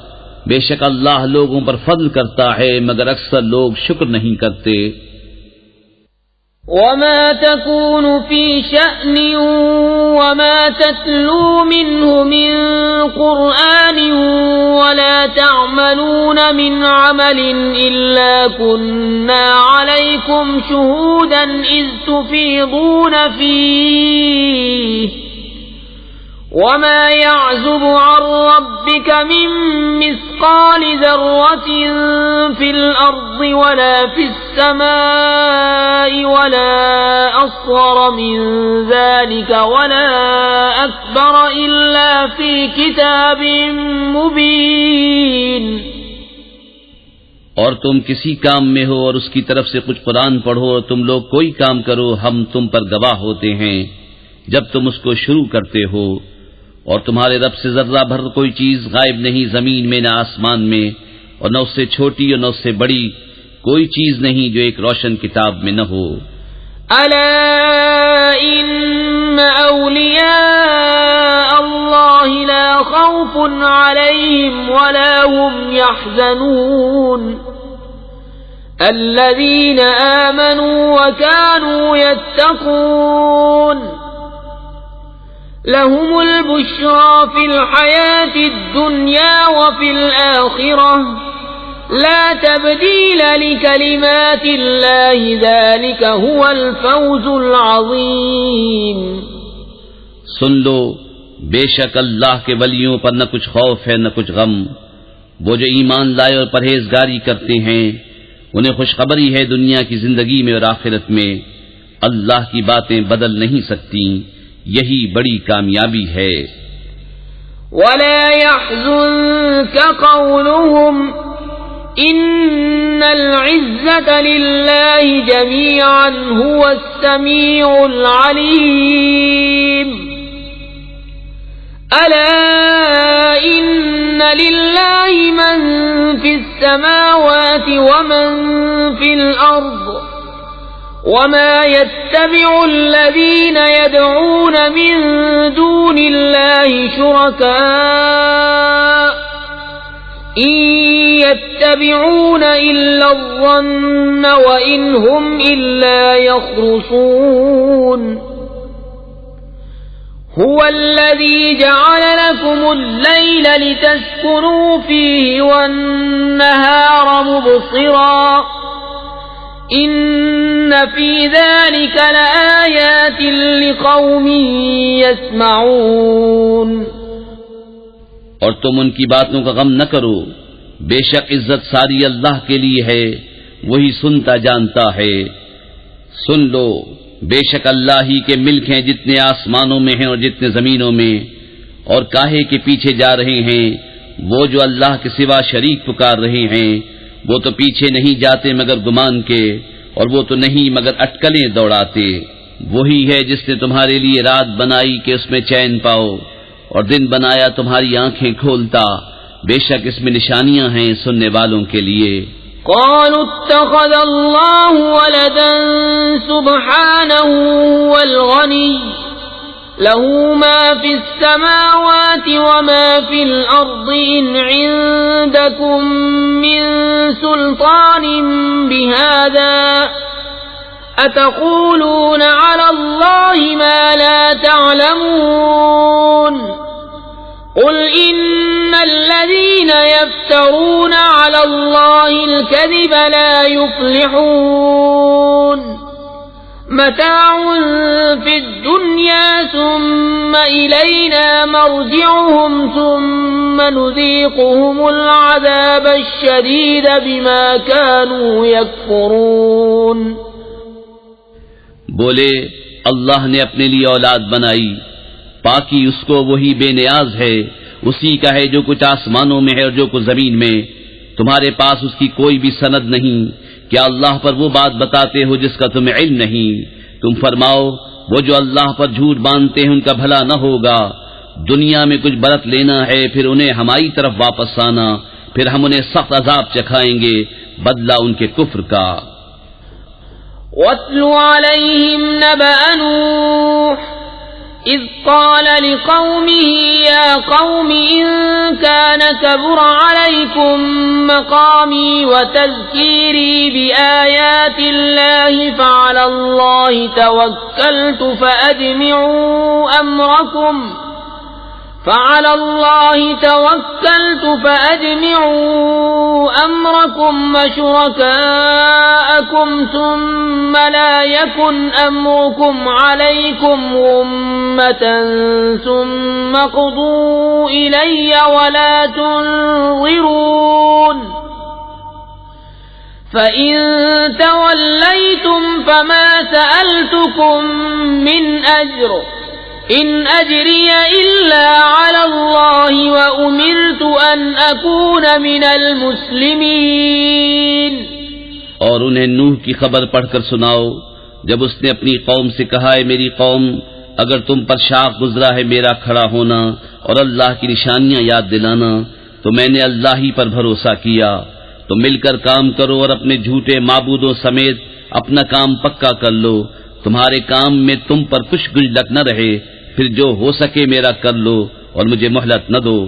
B: بے شک اللہ لوگوں پر فضل کرتا ہے مگر اکثر لوگ شکر نہیں کرتے۔
A: وما تكون في شأن وما تتلو منه من قرآن ولا تعملون من عمل إلا كنا عليكم شهودا إذ تفيضون فيه وما يعزب عن ربك من مثقال ذرة في الأرض ولا في السماء ولا أصغر من ذلك ولا أكبر إلا في كتاب مبين۔
B: اور تم کسی کام میں ہو اور اس کی طرف سے کچھ قرآن پڑھو اور تم لوگ کوئی کام کرو، ہم تم پر گواہ ہوتے ہیں جب تم اس کو شروع کرتے ہو، اور تمہارے رب سے ذرہ بھر کوئی چیز غائب نہیں، زمین میں نہ آسمان میں، اور نہ اس سے چھوٹی اور نہ اس سے بڑی کوئی چیز نہیں جو ایک روشن کتاب میں نہ ہو۔
A: الا ان اولیاء اللہ لا خوف علیہم ولا هم يحزنون الذین آمنوا وكانوا يتقون لهم البشرى في الحياة الدنيا وفي الآخرة لا تبديل لكلمات الله ذلك هو الفوز العظيم۔
B: سن لو، بے شک اللہ کے ولیوں پر نہ کچھ خوف ہے نہ کچھ غم، وہ جو ایمان لائے اور پرہیزگاری کرتے ہیں انہیں خوشخبری ہے دنیا کی زندگی میں اور آخرت میں، اللہ کی باتیں بدل نہیں سکتی، یہی بڑی کامیابی ہے۔
A: ولا يحزنك قولهم ان العزة لله جميعا هو السميع العليم الا ان لله من في السماوات ومن في الارض وما يتبع الذين يدعون من دون الله شركاء إن يتبعون إلا الظن وإن هم إلا يخرصون هو الذي جعل لكم الليل لتسكنوا فيه والنهار مبصرا ان فی ذلک لآیات لقوم یسمعون۔
B: اور تم ان کی باتوں کا غم نہ کرو، بے شک عزت ساری اللہ کے لیے ہے، وہی سنتا جانتا ہے۔ سن لو، بے شک اللہ ہی کے ملک ہیں جتنے آسمانوں میں ہیں اور جتنے زمینوں میں، اور کاہے کے پیچھے جا رہے ہیں وہ جو اللہ کے سوا شریک پکار رہے ہیں، وہ تو پیچھے نہیں جاتے مگر گمان کے، اور وہ تو نہیں مگر اٹکلیں دوڑاتے۔ وہی ہے جس نے تمہارے لیے رات بنائی کہ اس میں چین پاؤ، اور دن بنایا تمہاری آنکھیں کھولتا، بے شک اس میں نشانیاں ہیں سننے والوں کے لیے۔
A: قالوا اتخذ اللہ ولدا سبحانہ والغنی له ما في السماوات وما في الأرض إن عندكم من سلطان بهذا أتقولون على الله ما لا تعلمون قل إن الذين يفترون على الله الكذب لا يفلحون متاع في الدنيا ثم إلينا مرجعهم ثم نذيقهم العذاب الشديد بما كانوا يكفرون۔
B: بولے اللہ نے اپنے لیے اولاد بنائی، پاکی اس کو، وہی بے نیاز ہے، اسی کا ہے جو کچھ آسمانوں میں ہے اور جو کچھ زمین میں، تمہارے پاس اس کی کوئی بھی سند نہیں، کیا اللہ پر وہ بات بتاتے ہو جس کا تمہیں علم نہیں؟ تم فرماؤ وہ جو اللہ پر جھوٹ باندھتے ہیں ان کا بھلا نہ ہوگا، دنیا میں کچھ برت لینا ہے پھر انہیں ہماری طرف واپس آنا، پھر ہم انہیں سخت عذاب چکھائیں گے بدلہ ان کے کفر کا۔
A: وَاتْلُ عَلَيْهِمْ نَبَأَ نُوحٍ إذ قال لقومه يا قوم إن كان كبر عليكم مقامي وتذكيري بآيات الله فعلى الله توكلت فأجمعوا أمركم وشركاءكم ثم لا يكن أمركم عليكم غمة ثم قضوا إلي ولا تنظرون فإن توليتم فما سألتكم من أجر إن أجري إلا على الله وأمرت أن أكون من المسلمين.
B: اور انہیں نوح کی خبر پڑھ کر سناؤ جب اس نے اپنی قوم سے کہا ہے میری قوم اگر تم پر شاق گزرا ہے میرا کھڑا ہونا اور اللہ کی نشانیاں یاد دلانا تو میں نے اللہ ہی پر بھروسہ کیا تو مل کر کام کرو اور اپنے جھوٹے معبودوں سمیت اپنا کام پکا کر لو تمہارے کام میں تم پر کچھ گجلک نہ رہے پھر جو ہو سکے میرا کر لو اور مجھے مہلت نہ دو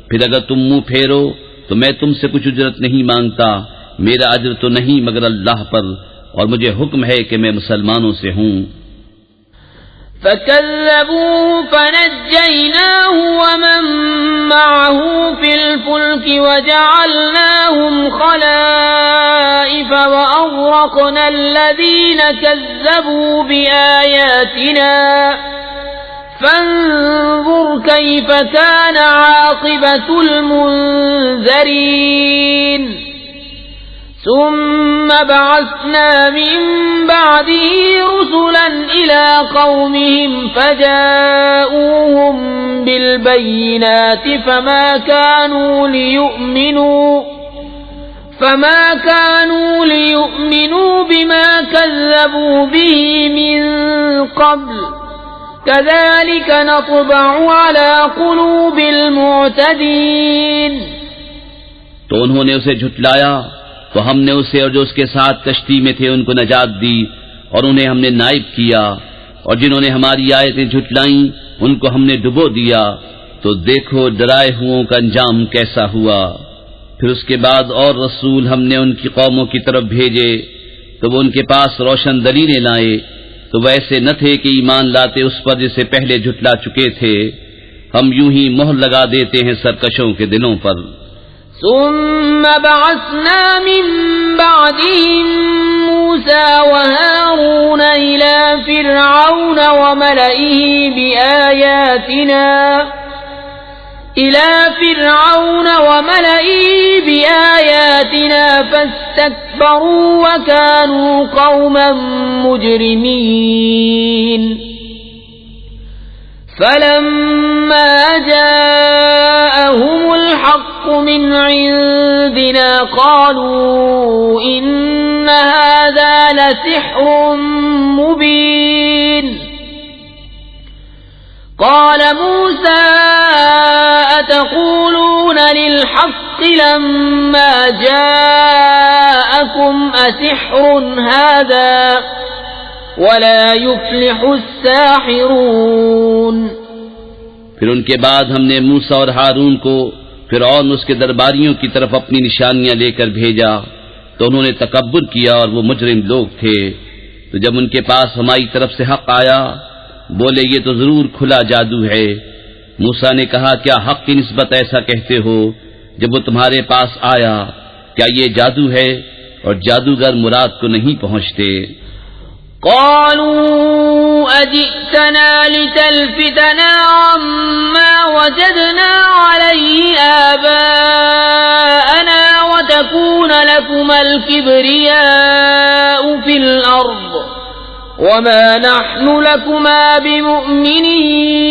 B: پھر اگر تم منہ پھیرو تو میں تم سے کچھ اجرت نہیں مانگتا میرا اجر تو نہیں مگر اللہ پر اور مجھے حکم ہے کہ میں مسلمانوں سے ہوں.
A: فكذبوه فنجيناه ومن معه في الفلك وجعلناهم خلائف وأغرقنا الذين كذبوا بآياتنا فانظر كيف كان عاقبة المنذرين. ثم بعثنا من بعده رسلا إلى قومهم فجاءوهم بالبينات فما كانوا ليؤمنوا بما كذبوا به من قبل كذلك نطبع على قلوب المعتدين.
B: تو انہوں نے اسے جھٹلایا تو ہم نے اسے اور جو اس کے ساتھ کشتی میں تھے ان کو نجات دی اور انہیں ہم نے نائب کیا اور جنہوں نے ہماری آیتیں جھٹلائیں ان کو ہم نے ڈبو دیا تو دیکھو ڈرائے ہوئوں کا انجام کیسا ہوا. پھر اس کے بعد اور رسول ہم نے ان کی قوموں کی طرف بھیجے تو وہ ان کے پاس روشن دلیلیں لائے تو ویسے نہ تھے کہ ایمان لاتے اس پر جسے پہلے جھٹلا چکے تھے ہم یوں ہی مہر لگا دیتے ہیں سرکشوں کے دلوں پر.
A: ثم بعثنا من بعدهم موسى وهارون إلى فرعون وملئه بآياتنا فاستكبروا وكانوا قوما مجرمين. فلما جاءهم الحق من عندنا قالوا إن هذا لسحر مبين. قال موسى أتقولون للحق لما جاءكم أسحر هذا ولا يفلح الساحرون.
B: پھر ان کے بعد ہم نے موسیٰ اور ہارون کو فرعون اس کے درباریوں کی طرف اپنی نشانیاں لے کر بھیجا تو انہوں نے تکبر کیا اور وہ مجرم لوگ تھے. تو جب ان کے پاس ہماری طرف سے حق آیا بولے یہ تو ضرور کھلا جادو ہے. موسیٰ نے کہا کیا حق کی نسبت ایسا کہتے ہو جب وہ تمہارے پاس آیا کیا یہ جادو ہے اور جادوگر مراد کو نہیں پہنچتے.
A: قالوا أجئتنا لتلفتنا عما وجدنا عليه آباءنا وتكون لكما الكبرياء في الأرض وما نحن لكما بمؤمنين.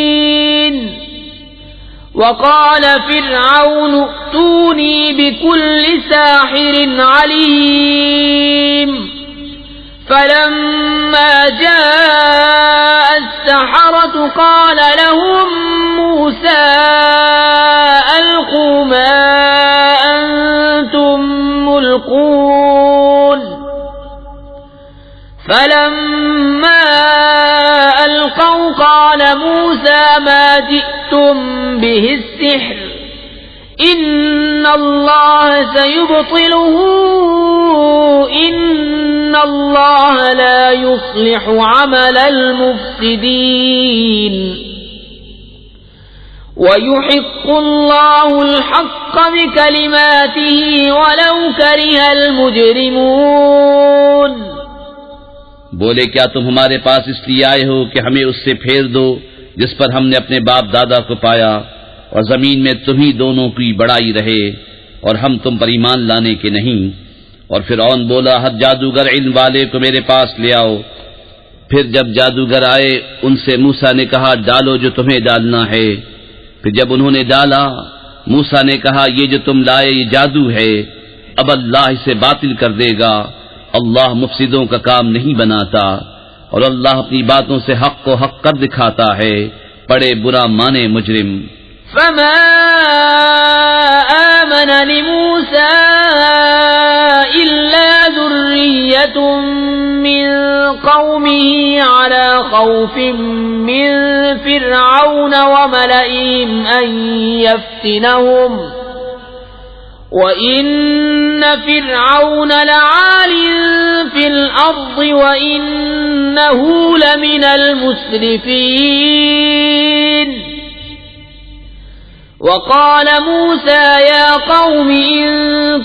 A: وقال فرعون ائتوني بكل ساحر عليم. فلما جاء السحرة قال لهم موسى ألقوا ما أنتم ملقون. فلما ألقوا قال موسى جئتم به السحر إن الله سيبطله إن الله لا يصلح عمل المفسدين ويحق الله الحق بكلماته ولو كره المجرمون.
B: بولے کیا تم ہمارے پاس اس لیے آئے ہو کہ ہمیں اس سے پھیر دو جس پر ہم نے اپنے باپ دادا کو پایا، اور زمین میں تمہیں دونوں کی بڑائی رہے اور ہم تم پر ایمان لانے کے نہیں؟ اور فرعون بولا ہر جادوگر علم والے کو میرے پاس لے آؤ. پھر جب جادوگر آئے ان سے موسیٰ نے کہا ڈالو جو تمہیں ڈالنا ہے. پھر جب انہوں نے ڈالا موسیٰ نے کہا یہ جو تم لائے یہ جادو ہے، اب اللہ اسے باطل کر دے گا. اللہ مفسدوں کا کام نہیں بناتا اور اللہ اپنی باتوں سے حق کو حق کر دکھاتا ہے. پڑے برا مانے مجرم.
A: فما آمن لموسى إلا ذرية من قومه على خوف من فرعون وملئهم أن يفتنهم وَإِنَّ فِرْعَوْنَ لَعَالٍ فِي الْأَرْضِ وَإِنَّهُ لَمِنَ الْمُسْرِفِينَ. وَقَالَ مُوسَى يَا قَوْمِ إِن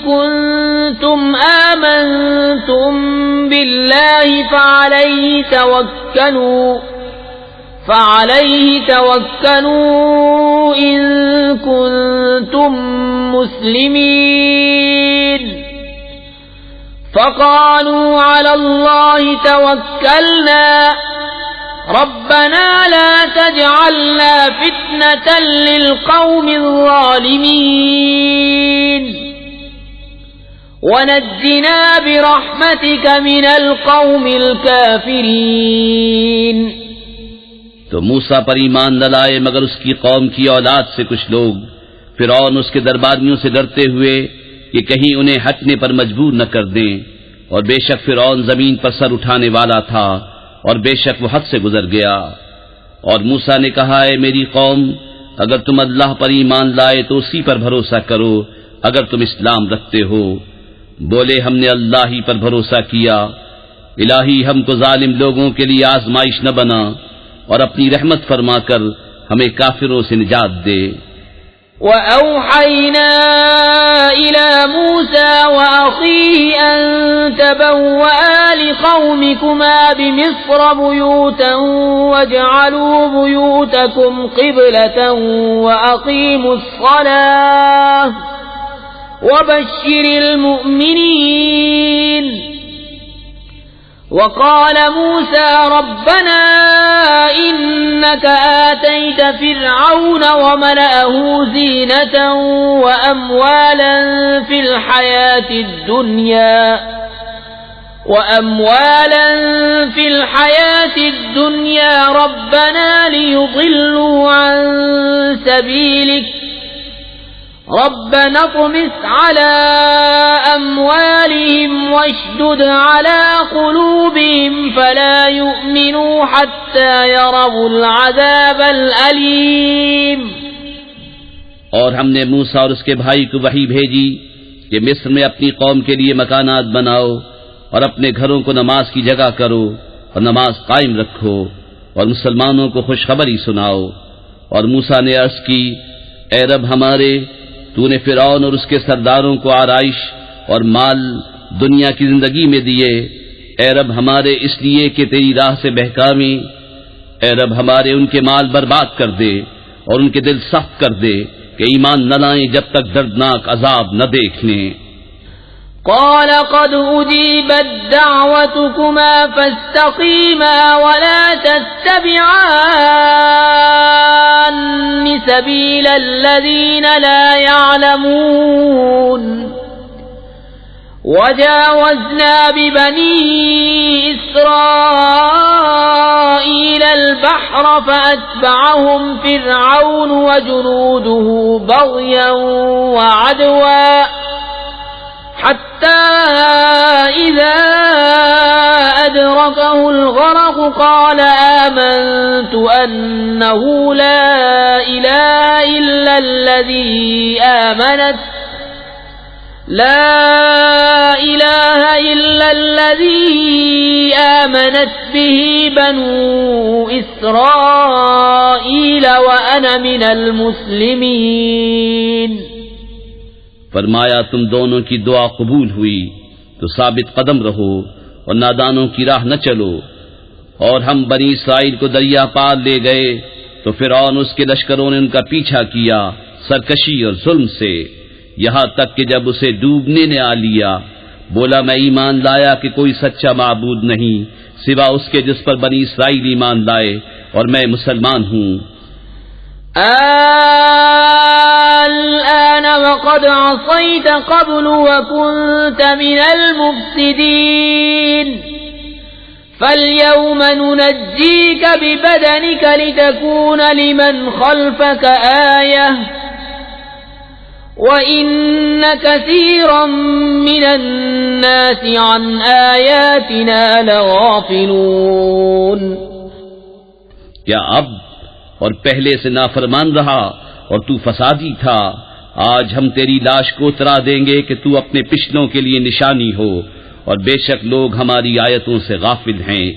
A: كُنتُمْ آمَنتُم بِاللَّهِ فعليه توكلوا إن كنتم مسلمين. فقالوا على الله توكلنا ربنا لا تجعلنا فتنة للقوم الظالمين ونجنا برحمتك من القوم الكافرين.
B: تو موسیٰ پر ایمان نہ لائے مگر اس کی قوم کی اولاد سے کچھ لوگ. فرعون اس کے درباریوں سے ڈرتے ہوئے کہ کہیں انہیں ہٹنے پر مجبور نہ کر دیں، اور بے شک فرعون زمین پر سر اٹھانے والا تھا اور بے شک وہ حد سے گزر گیا. اور موسیٰ نے کہا اے میری قوم اگر تم اللہ پر ایمان لائے تو اسی پر بھروسہ کرو اگر تم اسلام رکھتے ہو. بولے ہم نے اللہ ہی پر بھروسہ کیا. الہی ہم کو ظالم لوگوں کے لیے آزمائش نہ بنا اور اپنی رحمت فرما کر ہمیں کافروں سے نجات دے.
A: وَأَوْحَيْنَا إِلَى مُوسَى وَأَخِيهِ أَن تَبَوَّآ لِقَوْمِكُمَا بِمِصْرَ بُيُوتًا وَاجْعَلُوا بُيُوتَكُمْ قِبْلَةً وَأَقِيمُوا الصَّلَاةَ وَبَشِّرِ الْمُؤْمِنِينَ. وقال موسى ربنا إنك آتيت فرعون وملأه زينة وأموالا في الحياة الدنيا ربنا ليضلوا عن سبيلك ربنا اطمس على أموالهم واشدد على قلوبهم فلا يؤمنوا حتى يروا العذاب الأليم.
B: اور ہم نے موسیٰ اور اس کے بھائی کو وحی بھیجی کہ مصر میں اپنی قوم کے لیے مکانات بناؤ اور اپنے گھروں کو نماز کی جگہ کرو اور نماز قائم رکھو اور مسلمانوں کو خوشخبری سناؤ. اور موسیٰ نے عرض کی اے رب ہمارے تو نے فرعون اور اس کے سرداروں کو آرائش اور مال دنیا کی زندگی میں دیے. اے رب ہمارے اس لیے کہ تیری راہ سے بہکاویں. اے رب ہمارے ان کے مال برباد کر دے اور ان کے دل سخت کر دے کہ ایمان نہ لائیں جب تک دردناک عذاب نہ دیکھ لیں.
A: قال قد أجيبت دعوتكما فاستقيما ولا تتبعان سبيل الذين لا يعلمون. وجاوزنا ببني إسرائيل البحر فأتبعهم فرعون وجنوده بغيا وعدوا حتى حتى إذا أدركه الغرق قال آمنت أنه لا إله إلا الذي آمنت به بنو إسرائيل وأنا من المسلمين.
B: فرمایا تم دونوں کی دعا قبول ہوئی تو ثابت قدم رہو اور نادانوں کی راہ نہ چلو. اور ہم بنی اسرائیل کو دریا پار لے گئے تو فرعون اس کے لشکروں نے ان کا پیچھا کیا سرکشی اور ظلم سے، یہاں تک کہ جب اسے ڈوبنے نے آ لیا بولا میں ایمان لایا کہ کوئی سچا معبود نہیں سوا اس کے جس پر بنی اسرائیل ایمان لائے اور میں مسلمان ہوں.
A: الآن وقد عصيت قبل وكنت من المفسدين فاليوم ننجيك ببدنك لتكون لمن خلفك آية وَإِنَّ كَثِيرًا مِّنَ النَّاسِ عَنْ آيَاتِنَا لَغَافِلُونَ.
B: کیا اب اور پہلے سے نافرمان رہا اور تو فسادی تھا؟ آج ہم تیری لاش کو اترا دیں گے کہ تو اپنے پچھلوں کے لیے نشانی ہو، اور بے شک لوگ ہماری آیتوں سے غافل ہیں.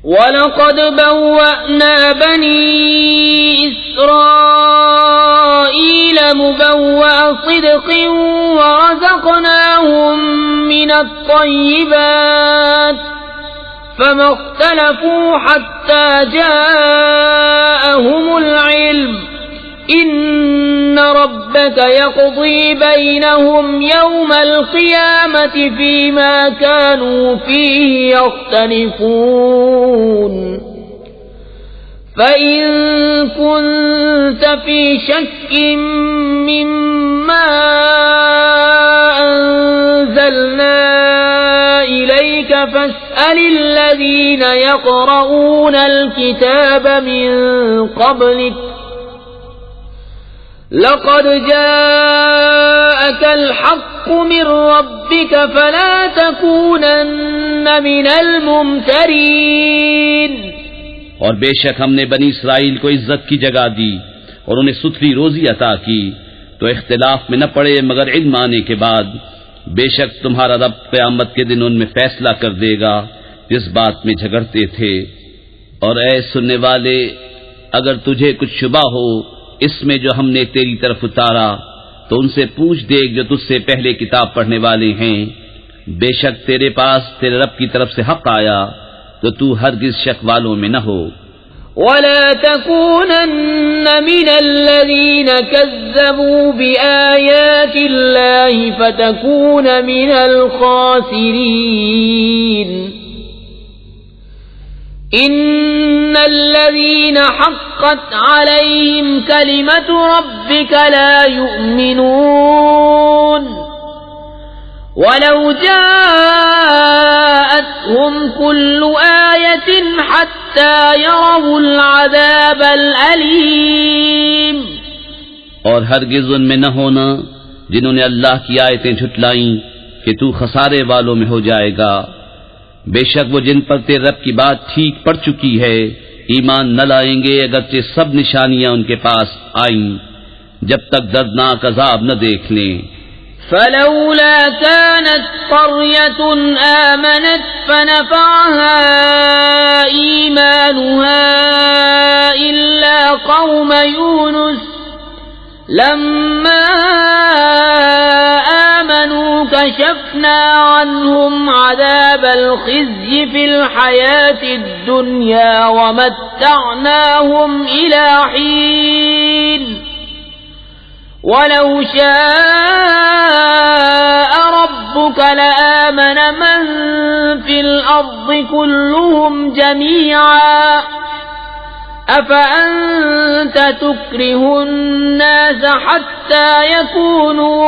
A: وَلَقَدْ بَوَّأْنَا بَنِي إِسْرَائِيلَ مُبَوَّأَ صِدْقٍ وَرَزَقْنَاهُم مِّنَ الطَّيِّبَاتِ فَمَا اخْتَلَفُوا حَتَّى جَاءَهُمُ الْعِلْمُ إِنَّ رَبَّكَ يَقْضِي بَيْنَهُمْ يَوْمَ الْقِيَامَةِ فِيمَا كَانُوا فِيهِ يَخْتَلِفُونَ. فَإِن كُنتَ فِي شَكٍّ مِّمَّا أَنزَلْنَا إِلَيْكَ فَاسْأَلِ الَّذِينَ يَقْرَؤُونَ الْكِتَابَ مِن قَبْلِكَ لقد جاءك الحق من ربك فلا تكونن من الممترين.
B: اور بے شک ہم نے بنی اسرائیل کو عزت کی جگہ دی اور انہیں ستھری روزی عطا کی تو اختلاف میں نہ پڑے مگر علم آنے کے بعد. بے شک تمہارا رب قیامت کے دن ان میں فیصلہ کر دے گا جس بات میں جھگڑتے تھے. اور اے سننے والے اگر تجھے کچھ شبہ ہو اس میں جو ہم نے تیری طرف اتارا تو ان سے پوچھ دیکھ جو تجھ سے پہلے کتاب پڑھنے والے ہیں. بے شک تیرے پاس تیرے رب کی طرف سے حق آیا تو تو ہرگز شک والوں میں نہ ہو.
A: وَلَا تَكُونَنَّ مِنَ الَّذِينَ كَذَّبُوا بِآيَاتِ اللَّهِ فَتَكُونَ مِنَ الْخَاسِرِينَ. إِنَّ الَّذِينَ حَقَّتْ عَلَيْهِمْ كَلِمَةُ رَبِّكَ لَا يُؤْمِنُونَ وَلَوْ جَاءَتْهُمْ كُلُّ آيَةٍ حَتَّى يَرَوْا الْعَذَابَ الْأَلِيمَ.
B: اور ہرگز ان میں نہ ہونا جنہوں نے اللہ کی آیتیں جھٹلائیں کہ تو خسارے والوں میں ہو جائے گا. بے شک وہ جن پر تیرے رب کی بات ٹھیک پڑ چکی ہے ایمان نہ لائیں گے اگرچہ سب نشانیاں ان کے پاس آئیں جب تک دردناک عذاب نہ دیکھ لیں.
A: فلولا كانت قرية آمنت فنفعها إيمانها إلا قوم يونس لما آمنوا كشفنا عنهم عذاب الخزي في الحياة الدنيا ومتعناهم إلى حين ولو شاء ربك لآمن من في الأرض كلهم جميعا أفأنت تكره الناس حتى يكونوا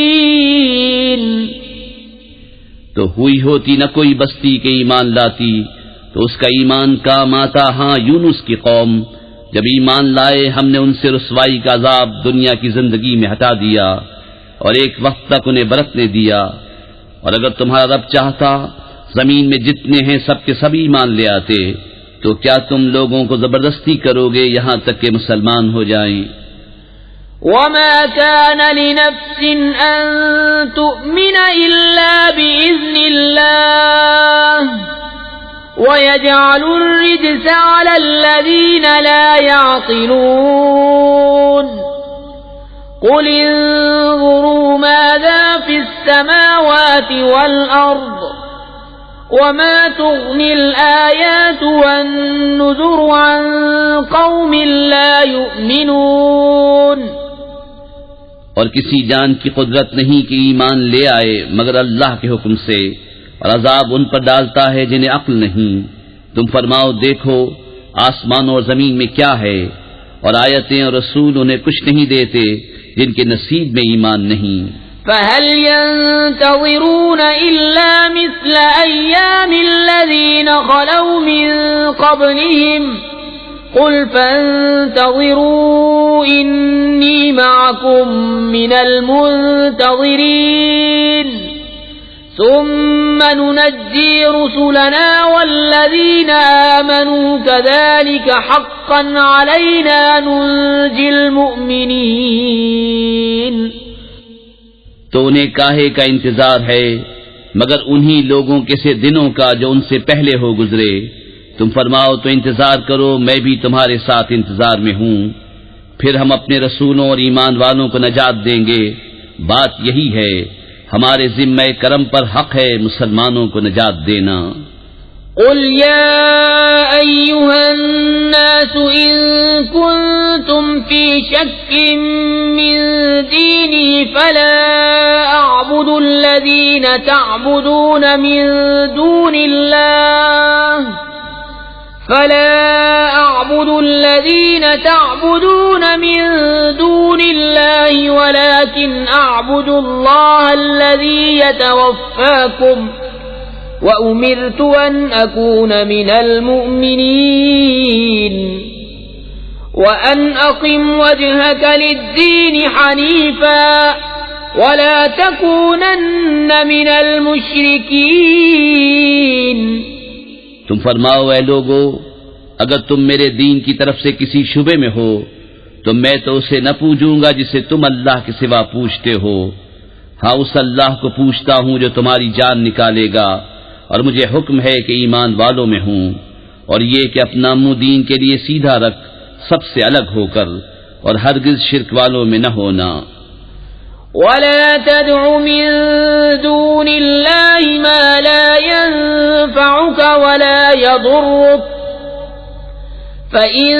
A: مؤمنين.
B: تو ہوئی ہوتی نہ کوئی بستی کے ایمان لاتی تو اس کا ایمان کام آتا. ہاں یونس کی قوم جب ایمان لائے ہم نے ان سے رسوائی کا عذاب دنیا کی زندگی میں ہٹا دیا اور ایک وقت تک انہیں برتنے دیا، اور اگر تمہارا رب چاہتا زمین میں جتنے ہیں سب کے سب ایمان لے آتے، تو کیا تم لوگوں کو زبردستی کرو گے یہاں تک کہ مسلمان ہو جائیں؟
A: وما كان لنفس أن تؤمن إلا بإذن الله ويجعل الرجس على الذين لا يعقلون قل انظروا ماذا في السماوات والأرض وما تغني الآيات والنذر عن قوم لا يؤمنون۔
B: اور کسی جان کی قدرت نہیں کہ ایمان لے آئے مگر اللہ کے حکم سے، اور عذاب ان پر ڈالتا ہے جنہیں عقل نہیں۔ تم فرماؤ دیکھو آسمانوں اور زمین میں کیا ہے، اور آیتیں اور رسول انہیں کچھ نہیں دیتے جن کے نصیب میں ایمان نہیں۔
A: فهل ينتظرون إلا مثل أيام الذين خلوا من قبلهم قل فانتظروا إني معكم من المنتظرين ثم ننجي رسلنا والذين آمنوا كذلك حقا علينا ننجي المؤمنين۔
B: تو انہیں کاہے کا انتظار ہے مگر انہی لوگوں کے سے دنوں کا جو ان سے پہلے ہو گزرے۔ تم فرماؤ تو انتظار کرو، میں بھی تمہارے ساتھ انتظار میں ہوں، پھر ہم اپنے رسولوں اور ایمان والوں کو نجات دیں گے۔ بات یہی ہے، ہمارے ذمہ کرم پر حق ہے مسلمانوں کو نجات دینا۔
A: قل يا أيها الناس إن كنتم في شك من ديني فلا أعبد الذين تعبدون من دون الله ولكن أعبد الله الذي يتوفاكم وأمرت أن أكون من المؤمنين وأن أقم وجهك للدين حنيفا ولا تكونن من المشركين۔
B: تم فرماؤ اے لوگو، اگر تم میرے دین کی طرف سے کسی شبے میں ہو تو میں تو اسے نہ پوجوں گا جسے تم اللہ کے سوا پوجتے ہو، ہاں اس اللہ کو پوجتا ہوں جو تمہاری جان نکالے گا، اور مجھے حکم ہے کہ ایمان والوں میں ہوں، اور یہ کہ اپنا منہ دین کے لیے سیدھا رکھ سب سے الگ ہو کر، اور ہرگز شرک والوں میں نہ ہونا۔
A: ولا تدع من دون الله ما لا ينفعك ولا يضرك فإن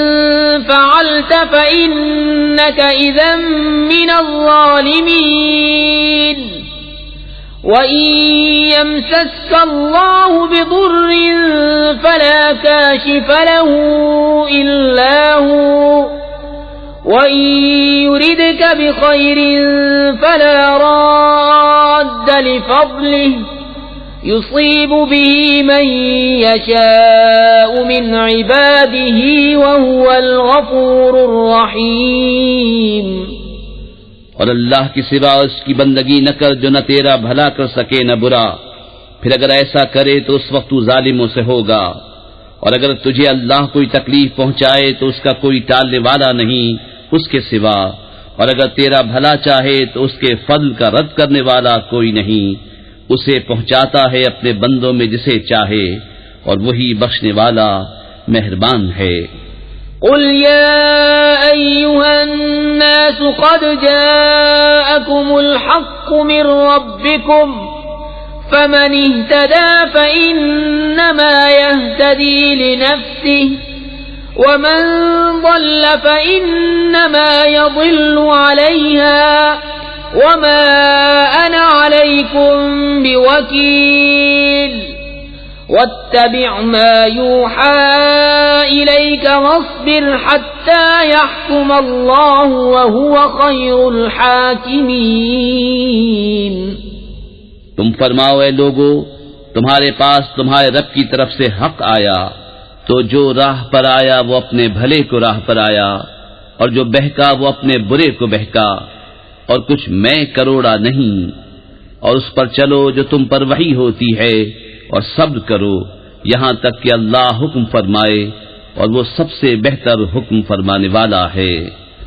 A: فعلت فإنك إذا من الظالمين۔ وَإِن يَمْسَسْكَ اللَّهُ بِضُرٍّ فَلَا كَاشِفَ لَهُ إِلَّا هُوَ وَإِن يُرِدْكَ بِخَيْرٍ فَلَا رَادَّ لِفَضْلِهِ يُصِيبُ بِهِ مَن يَشَاءُ مِنْ عِبَادِهِ وَهُوَ الْغَفُورُ الرَّحِيمُ۔
B: اور اللہ کی سوا اس کی بندگی نہ کر جو نہ تیرا بھلا کر سکے نہ برا، پھر اگر ایسا کرے تو اس وقت تو ظالموں سے ہوگا، اور اگر تجھے اللہ کوئی تکلیف پہنچائے تو اس کا کوئی ٹالنے والا نہیں اس کے سوا، اور اگر تیرا بھلا چاہے تو اس کے فضل کا رد کرنے والا کوئی نہیں، اسے پہنچاتا ہے اپنے بندوں میں جسے چاہے، اور وہی بخشنے والا مہربان ہے۔
A: قل يا أيها الناس قد جاءكم الحق من ربكم فمن اهتدى فإنما يهتدي لنفسه ومن ضل فإنما يضل عليها وما أنا عليكم بوكيل واتبع ما يوحى إليك واصبر حتى يحكم الله وهو خير الحاكمين۔
B: تم فرماؤ اے لوگو، تمہارے پاس تمہارے رب کی طرف سے حق آیا تو جو راہ پر آیا وہ اپنے بھلے کو راہ پر آیا، اور جو بہکا وہ اپنے برے کو بہکا، اور کچھ میں کروڑا نہیں، اور اس پر چلو جو تم پر وحی ہوتی ہے، اور صبر کرو یہاں تک کہ اللہ حکم فرمائے، اور وہ سب سے بہتر حکم فرمانے والا ہے۔